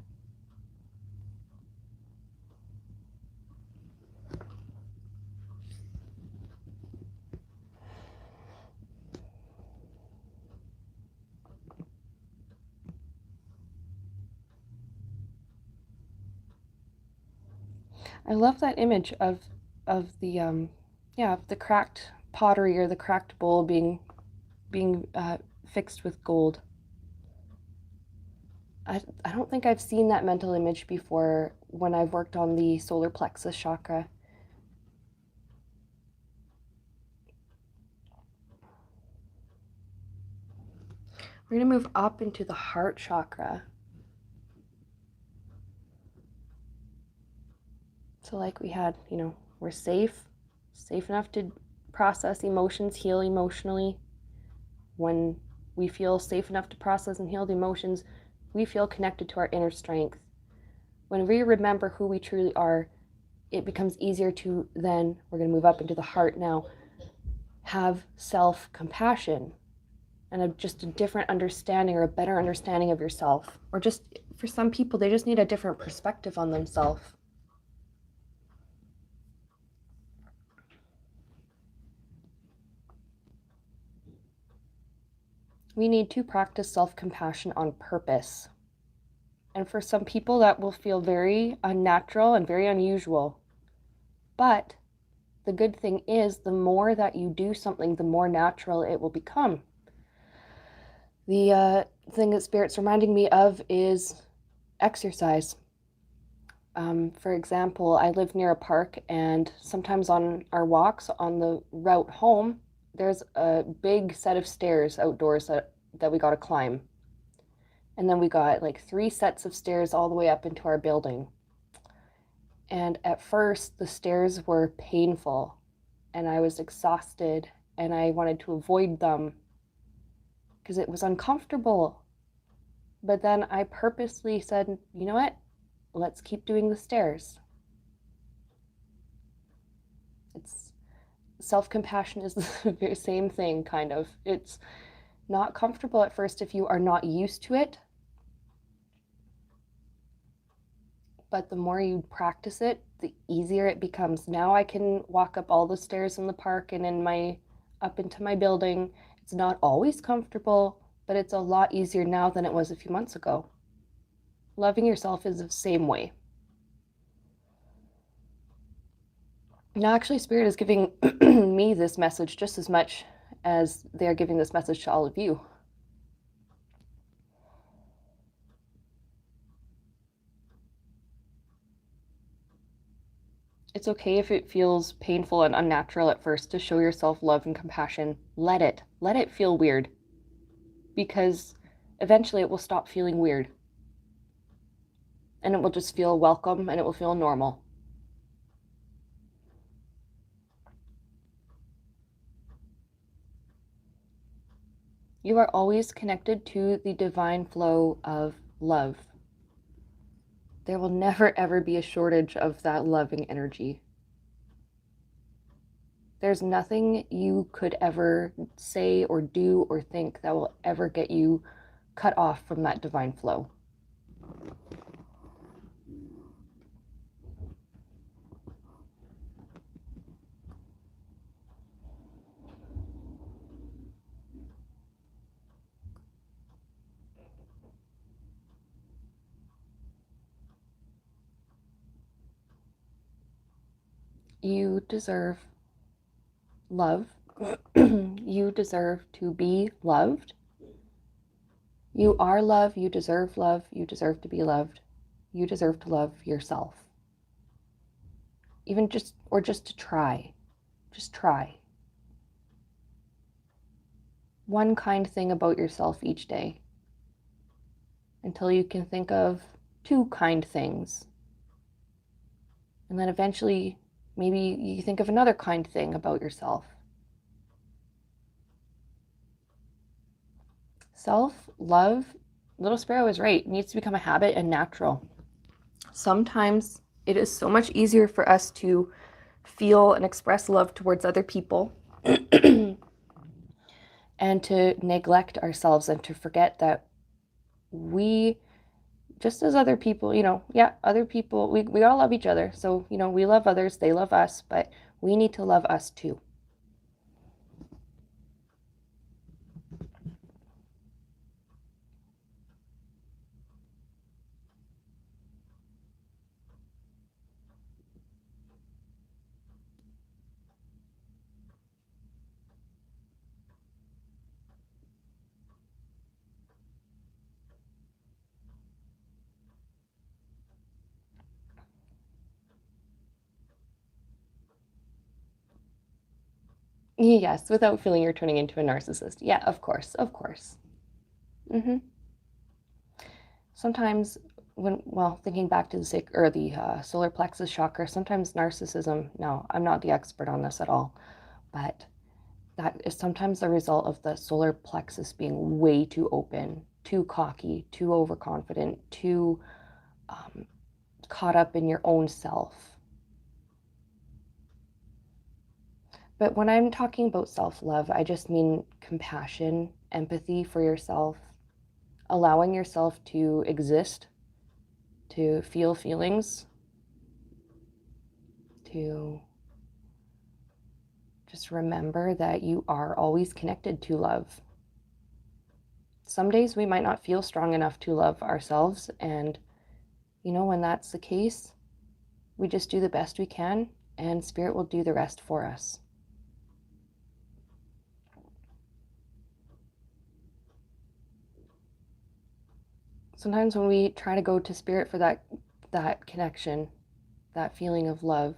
I love that image of the of the cracked pottery or the cracked bowl being fixed with gold. I don't think I've seen that mental image before when I've worked on the solar plexus chakra. We're going to move up into the heart chakra. So like we had, we're safe enough to process emotions, heal emotionally. When we feel safe enough to process and heal the emotions, we feel connected to our inner strength. When we remember who we truly are, it becomes easier to then, we're going to move up into the heart now, have self-compassion and just a different understanding or a better understanding of yourself. Or just, for some people, they just need a different perspective on themselves. We need to practice self-compassion on purpose. And for some people, that will feel very unnatural and very unusual. But the good thing is, the more that you do something, the more natural it will become. The thing that Spirit's reminding me of is exercise. For example, I live near a park, and sometimes on our walks on the route home, there's a big set of stairs outdoors that we got to climb. And then we got like 3 sets of stairs all the way up into our building. And at first, the stairs were painful, and I was exhausted, and I wanted to avoid them because it was uncomfortable. But then I purposely said, you know what? Let's keep doing the stairs. It's self-compassion is the very same thing, kind of. It's not comfortable at first if you are not used to it. But the more you practice it, the easier it becomes. Now I can walk up all the stairs in the park and up into my building. It's not always comfortable, but it's a lot easier now than it was a few months ago. Loving yourself is the same way. Now, actually, Spirit is giving me this message just as much as they're giving this message to all of you. It's okay if it feels painful and unnatural at first to show yourself love and compassion. Let it feel weird, because eventually it will stop feeling weird. And it will just feel welcome, and it will feel normal. You are always connected to the divine flow of love. There will never ever be a shortage of that loving energy. There's nothing you could ever say or do or think that will ever get you cut off from that divine flow. You deserve love. You deserve to be loved. You are love. You deserve love. You deserve to be loved. You deserve to love yourself. Even just to try. Just try. One kind thing about yourself each day, until you can think of 2 kind things. And then eventually, maybe you think of another kind thing about yourself. Self-love, Little Sparrow is right, it needs to become a habit and natural. Sometimes it is so much easier for us to feel and express love towards other people and to neglect ourselves and to forget that we, just as other people, other people, we all love each other. So, we love others, they love us, but we need to love us too. Yes, without feeling you're turning into a narcissist. Yeah, of course, of course. Sometimes thinking back to the solar plexus chakra, sometimes narcissism, no, I'm not the expert on this at all, but that is sometimes the result of the solar plexus being way too open, too cocky, too overconfident, too caught up in your own self. But when I'm talking about self-love, I just mean compassion, empathy for yourself, allowing yourself to exist, to feel feelings, to just remember that you are always connected to love. Some days we might not feel strong enough to love ourselves, and when that's the case, we just do the best we can, and Spirit will do the rest for us. Sometimes when we try to go to Spirit for that connection, that feeling of love,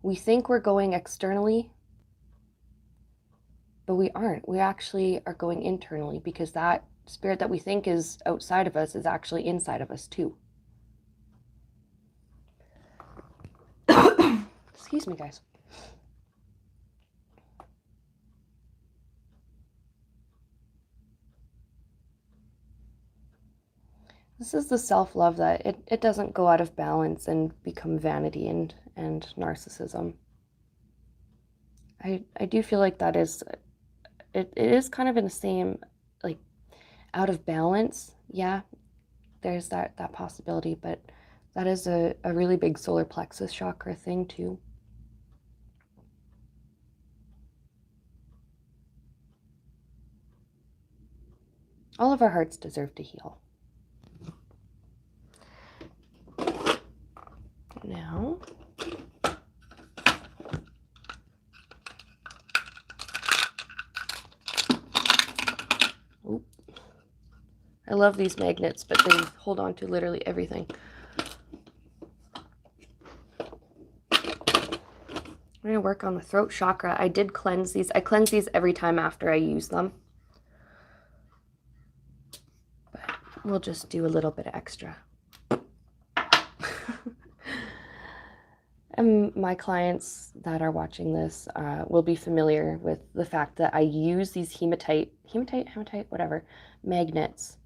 we think we're going externally, but we aren't. We actually are going internally, because that Spirit that we think is outside of us is actually inside of us too. Excuse me, guys. This is the self-love that it doesn't go out of balance and become vanity and narcissism. I do feel like that is, it is kind of in the same, like, out of balance. Yeah, there's that possibility, but that is a really big solar plexus chakra thing too. All of our hearts deserve to heal. Now, I love these magnets, but they hold on to literally everything. I'm going to work on the throat chakra. I did cleanse these. I cleanse these every time after I use them. But we'll just do a little bit extra. And my clients that are watching this will be familiar with the fact that I use these hematite, whatever, magnets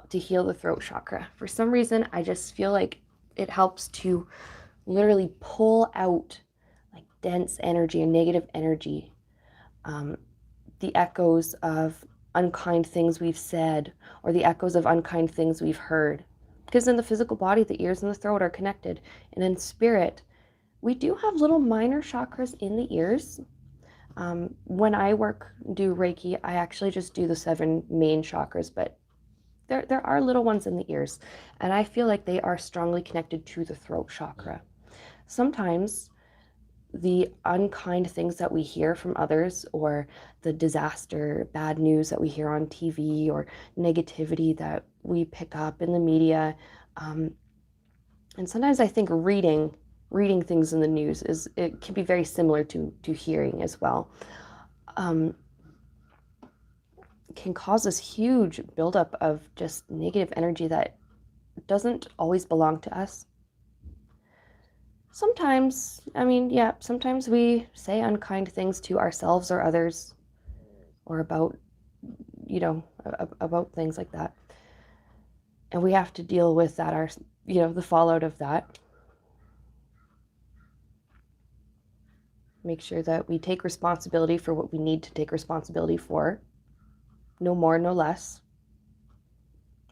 to heal the throat chakra. For some reason, I just feel like it helps to literally pull out like dense energy and negative energy, the echoes of unkind things we've said, or the echoes of unkind things we've heard. Because in the physical body, the ears and the throat are connected. And in spirit, we do have little minor chakras in the ears. When I do Reiki, I actually just do the 7 main chakras, but there are little ones in the ears, and I feel like they are strongly connected to the throat chakra. Sometimes the unkind things that we hear from others, or the disaster, bad news that we hear on TV, or negativity that we pick up in the media, and sometimes I think reading things in the news it can be very similar to hearing as well. Can cause this huge buildup of just negative energy that doesn't always belong to us. Sometimes, sometimes we say unkind things to ourselves or others, or about things like that, and we have to deal with that, the fallout of that. Make sure that we take responsibility for what we need to take responsibility for, no more, no less,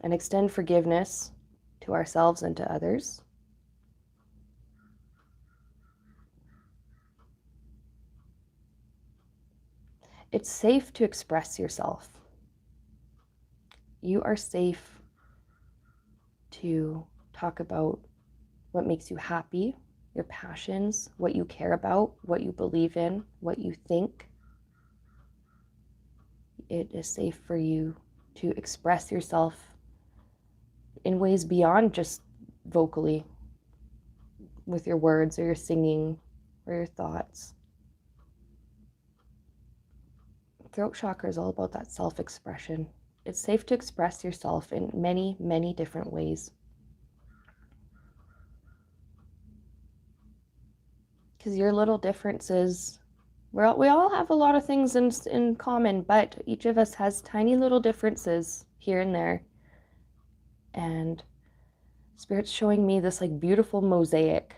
and extend forgiveness to ourselves and to others. It's safe to express yourself. You are safe to talk about what makes you happy, your passions, what you care about, what you believe in, what you think. It is safe for you to express yourself in ways beyond just vocally, with your words or your singing or your thoughts. throat chakra is all about that self-expression. It's safe to express yourself in many, many different ways. Because your little differences, we all have a lot of things in common, but each of us has tiny little differences here and there. And Spirit's showing me this like beautiful mosaic.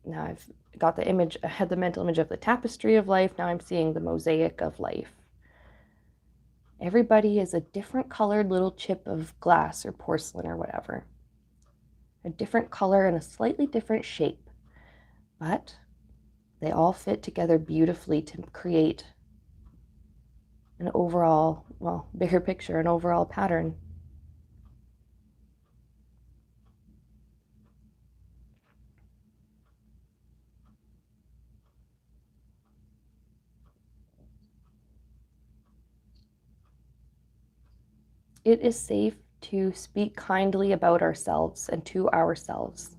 Now I've got the image, I had the mental image of the tapestry of life. Now I'm seeing the mosaic of life. Everybody is a different colored little chip of glass or porcelain or whatever. A different color and a slightly different shape. But they all fit together beautifully to create an overall, well, bigger picture, an overall pattern. It is safe to speak kindly about ourselves and to ourselves.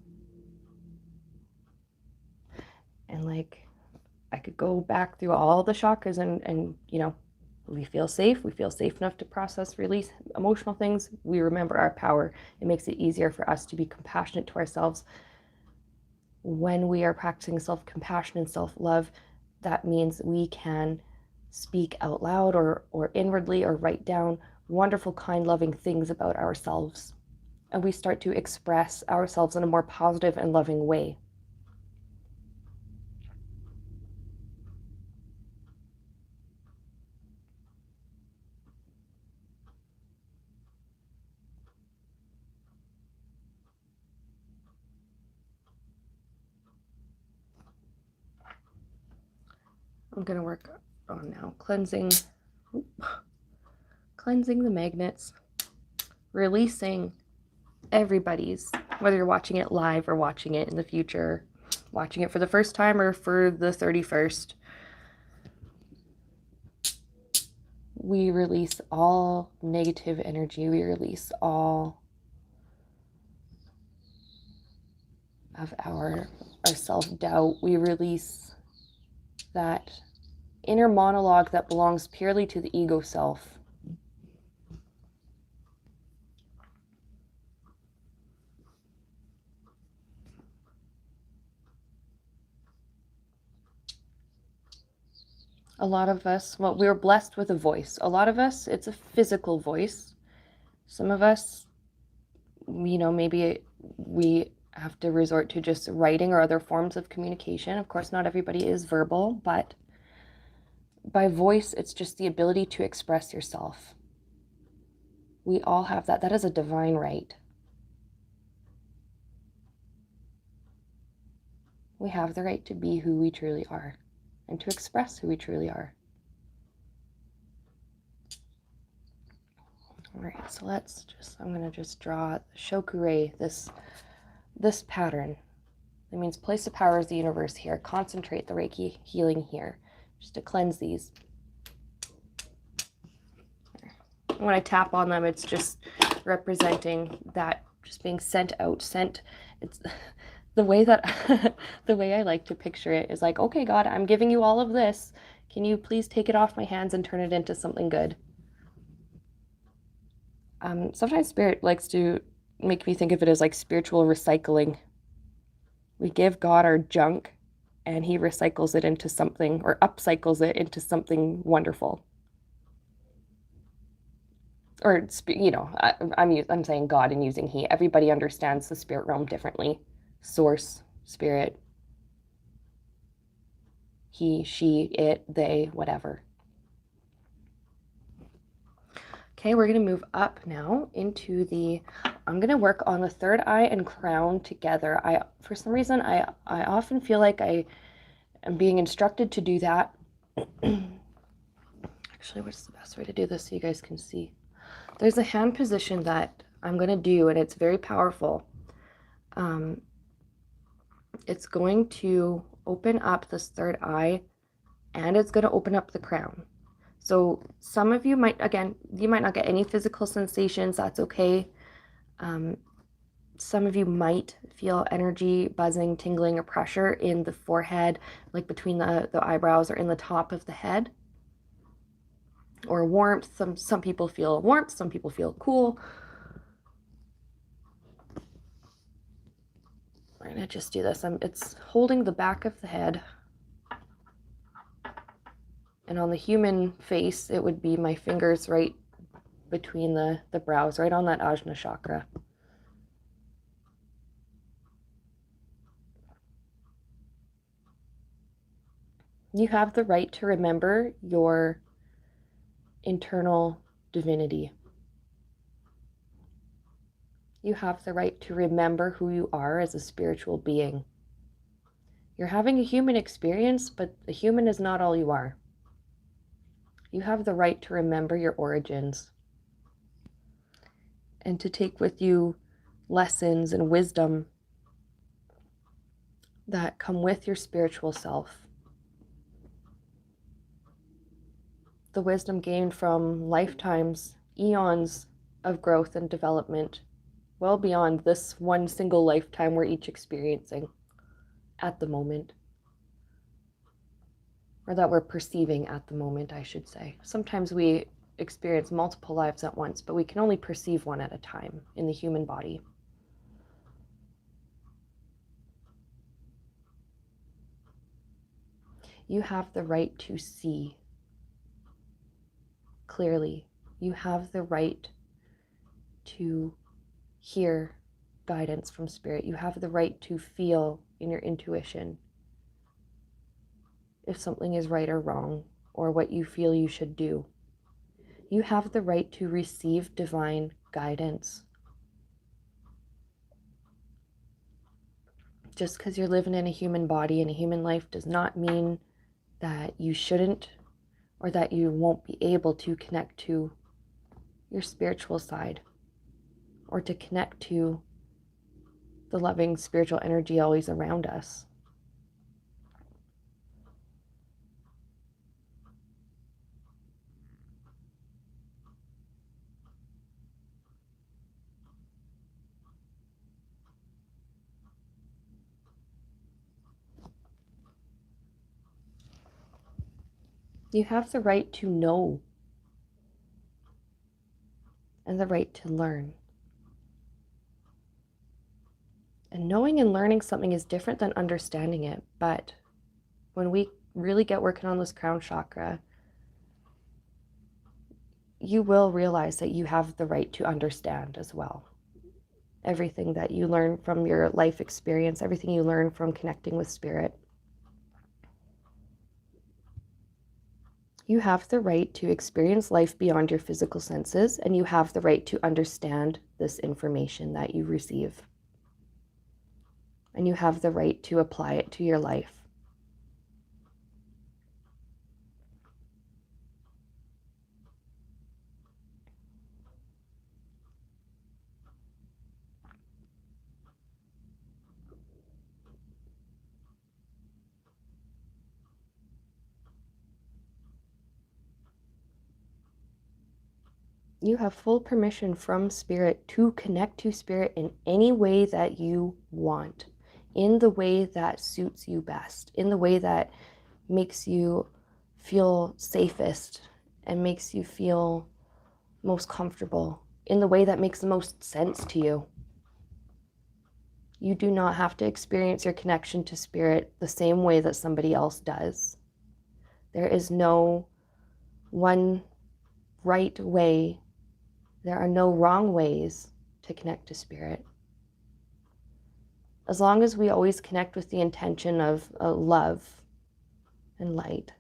And like, I could go back through all the chakras and you know, we feel safe enough to process, release emotional things. We remember our power. It makes it easier for us to be compassionate to ourselves. When we are practicing self-compassion and self-love, that means we can speak out loud or inwardly or write down wonderful, kind, loving things about ourselves. And we start to express ourselves in a more positive and loving way. I'm going to work on now cleansing the magnets, releasing everybody's, whether you're watching it live or watching it in the future, watching it for the first time or for the 31st. We release all negative energy. We release all of our self-doubt. We release that inner monologue that belongs purely to the ego self. A lot of us, well, we're blessed with a voice. A lot of us, it's a physical voice. Some of us, you know, maybe we have to resort to just writing or other forms of communication. Of course, not everybody is verbal, but by voice, it's just the ability to express yourself. We all have that. That is a divine right. We have the right to be who we truly are and to express who we truly are. All right, so I'm going to just draw the Shokugei, this pattern. That means place the power of the universe here. Concentrate the Reiki healing here, just to cleanse these. When I tap on them, it's just representing that just being sent out. It's the way that the way I like to picture it is like, okay, God, I'm giving you all of this. Can you please take it off my hands and turn it into something good? Sometimes Spirit likes to make me think of it as like spiritual recycling. We give God our junk and he recycles it into something, or upcycles it into something wonderful. Or, you know, I'm saying God and using he. Everybody understands the spirit realm differently. Source, spirit, he, she, it, they, whatever. Okay, we're going to move up now into I'm going to work on the third eye and crown together. For some reason, I often feel like I am being instructed to do that. Actually, what's the best way to do this so you guys can see? There's a hand position that I'm going to do, and it's very powerful. It's going to open up this third eye, and it's going to open up the crown. So some of you might, again, you might not get any physical sensations. That's okay. Some of you might feel energy, buzzing, tingling, or pressure in the forehead, like between the eyebrows or in the top of the head. or warmth. Some people feel warmth, some people feel cool. We're going to just do this. It's holding the back of the head. And on the human face, it would be my fingers right between the brows, right on that Ajna chakra. You have the right to remember your internal divinity. You have the right to remember who you are as a spiritual being. You're having a human experience, but a human is not all you are. You have the right to remember your origins and to take with you lessons and wisdom that come with your spiritual self. The wisdom gained from lifetimes, eons of growth and development, well beyond this one single lifetime we're each experiencing at the moment. Or that we're perceiving at the moment, I should say. Sometimes we experience multiple lives at once, but we can only perceive one at a time in the human body. You have the right to see clearly. You have the right to hear guidance from spirit. You have the right to feel in your intuition if something is right or wrong, or what you feel you should do. You have the right to receive divine guidance. Just because you're living in a human body and a human life does not mean that you shouldn't or that you won't be able to connect to your spiritual side or to connect to the loving spiritual energy always around us. You have the right to know and the right to learn. And knowing and learning something is different than understanding it. But when we really get working on this crown chakra, you will realize that you have the right to understand as well. Everything that you learn from your life experience, everything you learn from connecting with spirit. You have the right to experience life beyond your physical senses, and you have the right to understand this information that you receive. And you have the right to apply it to your life. You have full permission from spirit to connect to spirit in any way that you want, in the way that suits you best, in the way that makes you feel safest and makes you feel most comfortable, in the way that makes the most sense to you. You do not have to experience your connection to spirit the same way that somebody else does. There is no one right way. There are no wrong ways to connect to spirit. As long as we always connect with the intention of love and light.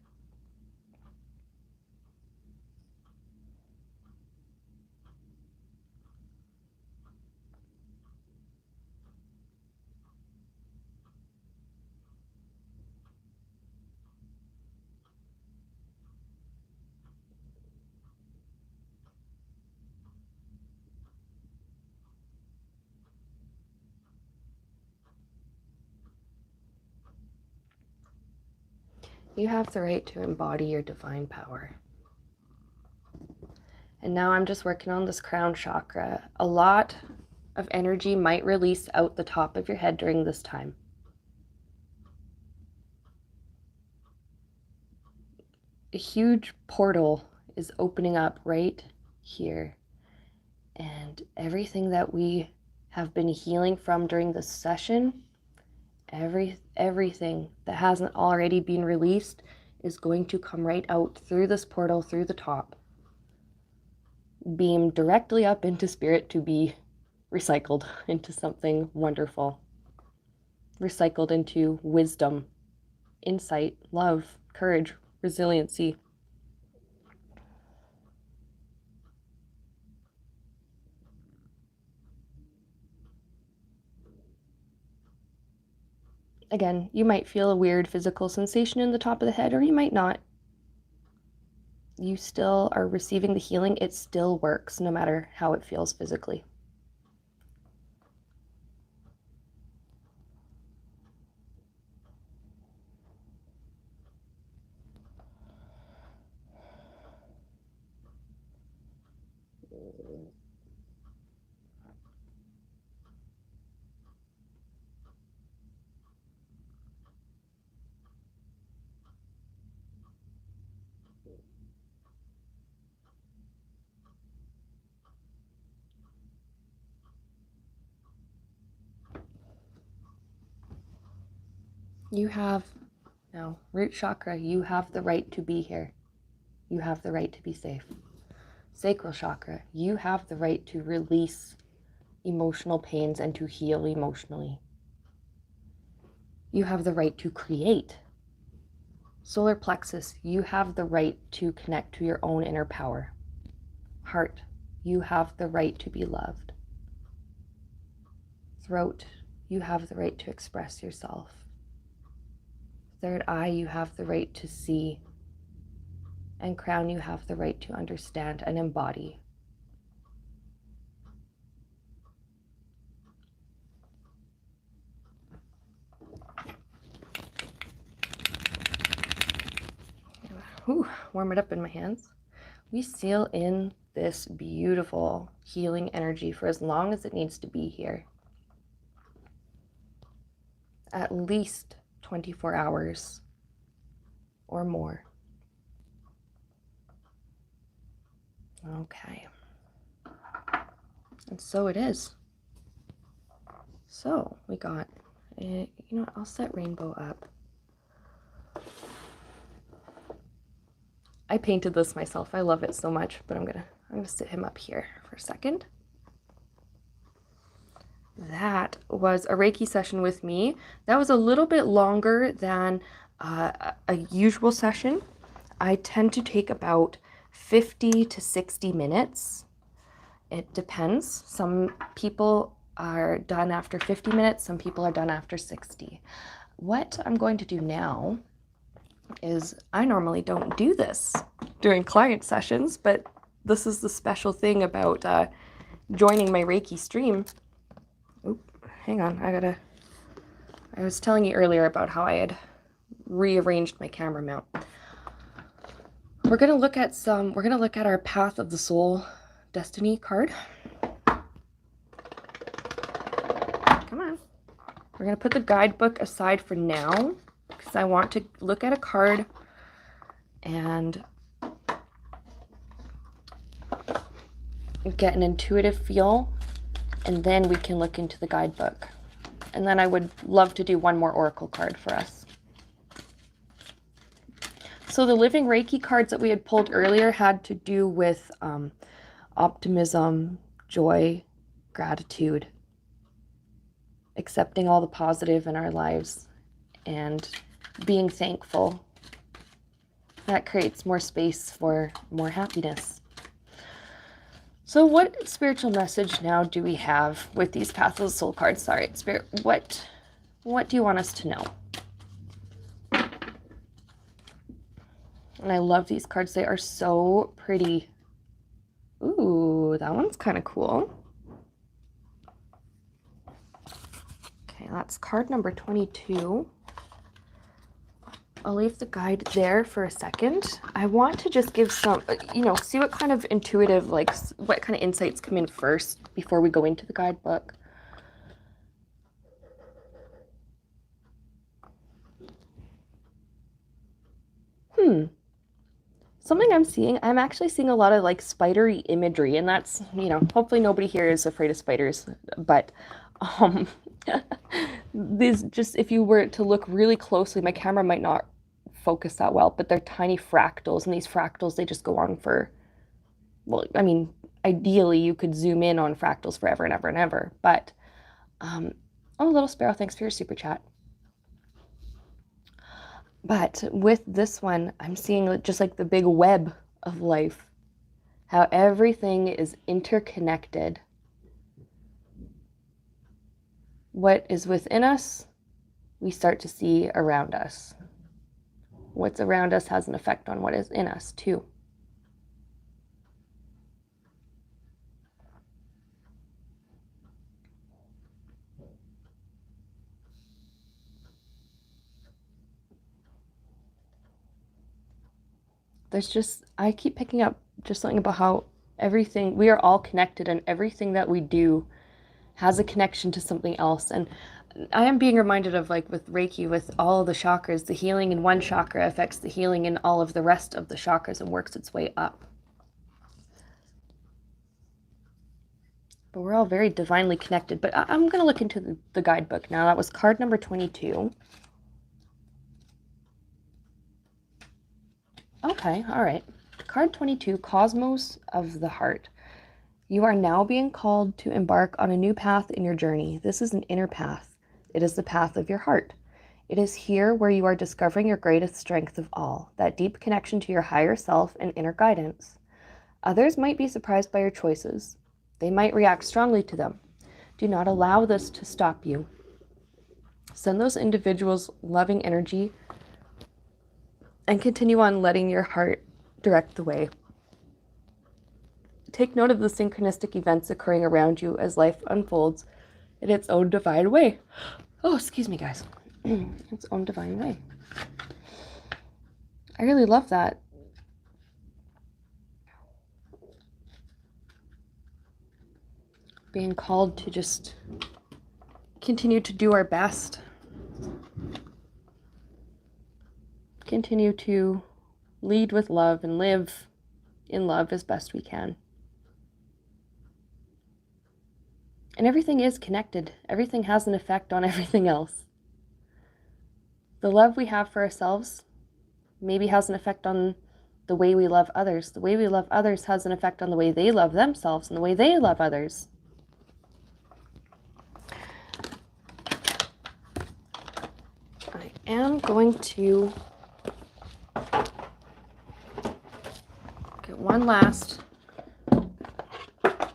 You have the right to embody your divine power. And now I'm just working on this crown chakra. A lot of energy might release out the top of your head during this time. A huge portal is opening up right here. And everything that we have been healing from during this session, everything that hasn't already been released is going to come right out through this portal, through the top, beam directly up into spirit to be recycled into something wonderful, recycled into wisdom, insight, love, courage, resiliency. Again, you might feel a weird physical sensation in the top of the head, or you might not. You still are receiving the healing. It still works, no matter how it feels physically. You have, now, root chakra, you have the right to be here. You have the right to be safe. Sacral chakra, you have the right to release emotional pains and to heal emotionally. You have the right to create. Solar plexus, you have the right to connect to your own inner power. Heart, you have the right to be loved. Throat, you have the right to express yourself. Third eye, you have the right to see. And crown, you have the right to understand and embody. Ooh, warm it up in my hands. We seal in this beautiful healing energy for as long as it needs to be here. At least 24 hours or more. Okay. And so it is. So we got, you know what, I'll set rainbow up. I painted this myself. I love it so much, but I'm gonna sit him up here for a second. That was a Reiki session with me. That was a little bit longer than a usual session. I tend to take about 50 to 60 minutes. It depends. Some people are done after 50 minutes. Some people are done after 60. What I'm going to do now is, I normally don't do this during client sessions, but this is the special thing about joining my Reiki stream. Oop, hang on, I was telling you earlier about how I had rearranged my camera mount. We're gonna look at our Path of the Soul Destiny card. Come on. We're gonna put the guidebook aside for now, because I want to look at a card and get an intuitive feel, and then we can look into the guidebook. And then I would love to do one more oracle card for us. So the living Reiki cards that we had pulled earlier had to do with optimism, joy, gratitude, accepting all the positive in our lives, and being thankful. That creates more space for more happiness. So what spiritual message now do we have with these Path of the Soul cards? Sorry, Spirit, what do you want us to know? And I love these cards. They are so pretty. Ooh, that one's kind of cool. Okay, that's card number 22. I'll leave the guide there for a second. I want to just give some, see what kind of intuitive, what kind of insights come in first before we go into the guidebook. something I'm seeing, I'm actually seeing a lot of like spidery imagery, and that's, hopefully nobody here is afraid of spiders, but um these, just if you were to look really closely, my camera might not focus that well, but they're tiny fractals, and these fractals, they just go on for, well, I mean, ideally you could zoom in on fractals forever and ever and ever, but oh, little sparrow, thanks for your super chat. But with this one, I'm seeing just like the big web of life, how everything is interconnected. What is within us, we start to see around us. What's around us has an effect on what is in us, too. There's just, I keep picking up just something about how everything, we are all connected, and everything that we do has a connection to something else. And I am being reminded of, like, with Reiki, with all of the chakras, the healing in one chakra affects the healing in all of the rest of the chakras and works its way up. But we're all very divinely connected. But I'm going to look into the guidebook now. That was card number 22. Okay, all right. Card 22, Cosmos of the Heart. You are now being called to embark on a new path in your journey. This is an inner path. It is the path of your heart. It is here where you are discovering your greatest strength of all, that deep connection to your higher self and inner guidance. Others might be surprised by your choices. They might react strongly to them. Do not allow this to stop you. Send those individuals loving energy and continue on letting your heart direct the way. Take note of the synchronistic events occurring around you as life unfolds in its own divine way. Oh, excuse me, guys. Its own divine way. I really love that. Being called to just continue to do our best. Continue to lead with love and live in love as best we can. And everything is connected. Everything has an effect on everything else. The love we have for ourselves maybe has an effect on the way we love others. The way we love others has an effect on the way they love themselves and the way they love others. I am going to get one last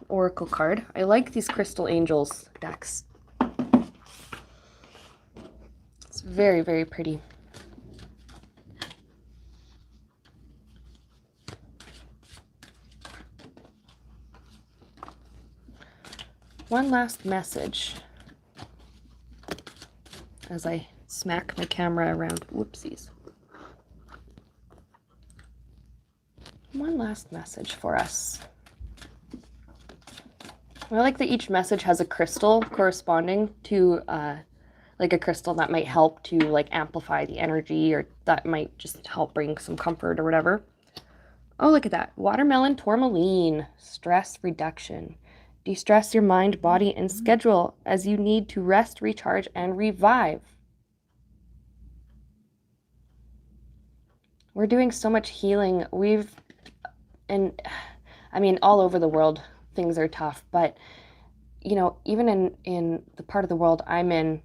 oracle card. I like these Crystal Angels decks. It's very, very pretty. One last message as I smack my camera around. Whoopsies. One last message for us. I like that each message has a crystal corresponding to like a crystal that might help to like amplify the energy, or that might just help bring some comfort or whatever. Oh, look at that. Watermelon tourmaline, stress reduction. De-stress your mind, body, and schedule as you need to rest, recharge, and revive. We're doing so much healing. And I mean, all over the world, things are tough, but even in the part of the world I'm in,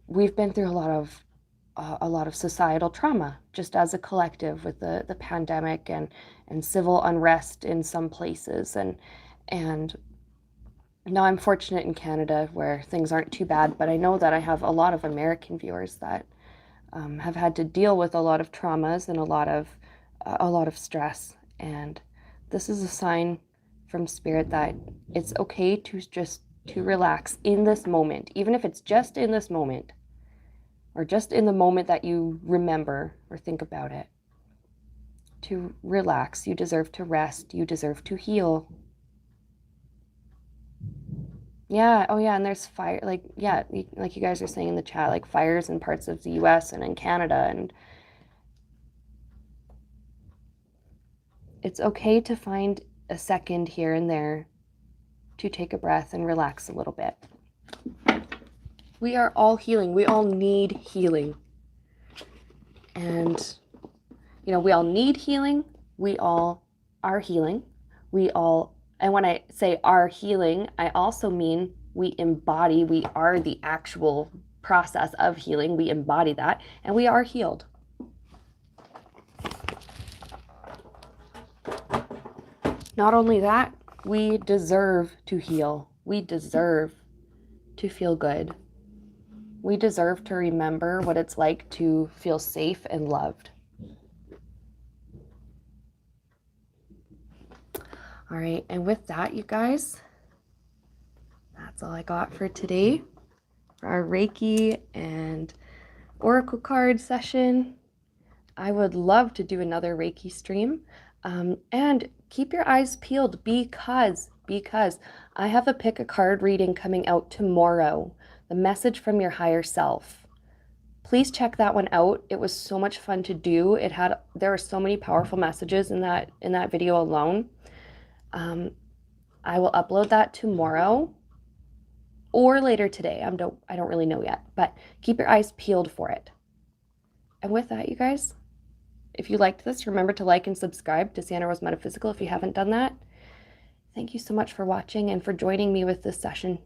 we've been through a lot of societal trauma just as a collective, with the pandemic and civil unrest in some places, and now I'm fortunate in Canada where things aren't too bad, but I know that I have a lot of American viewers that have had to deal with a lot of traumas and a lot of stress, and this is a sign from Spirit that it's okay to relax in this moment, even if it's just in this moment, or just in the moment that you remember or think about it. To relax. You deserve to rest. You deserve to heal. Yeah, oh yeah, and there's fire, like, yeah, like you guys are saying in the chat, like fires in parts of the US and in Canada, and It's okay to find a second here and there to take a breath and relax a little bit. We are all healing. We all need healing. And, we all need healing. We all are healing. And when I say are healing, I also mean we are the actual process of healing. We embody that, and we are healed. Not only that, we deserve to heal. We deserve to feel good. We deserve to remember what it's like to feel safe and loved. All right, and with that, you guys, that's all I got for today for our Reiki and Oracle card session. I would love to do another Reiki stream. And keep your eyes peeled because I have a pick a card reading coming out tomorrow. The message from your higher self. Please check that one out. It was so much fun to do. There were so many powerful messages in that video alone. I will upload that tomorrow or later today. I don't really know yet, but keep your eyes peeled for it. And with that, you guys, if you liked this, remember to like and subscribe to Sienna Rose Metaphysical if you haven't done that. Thank you so much for watching and for joining me with this session.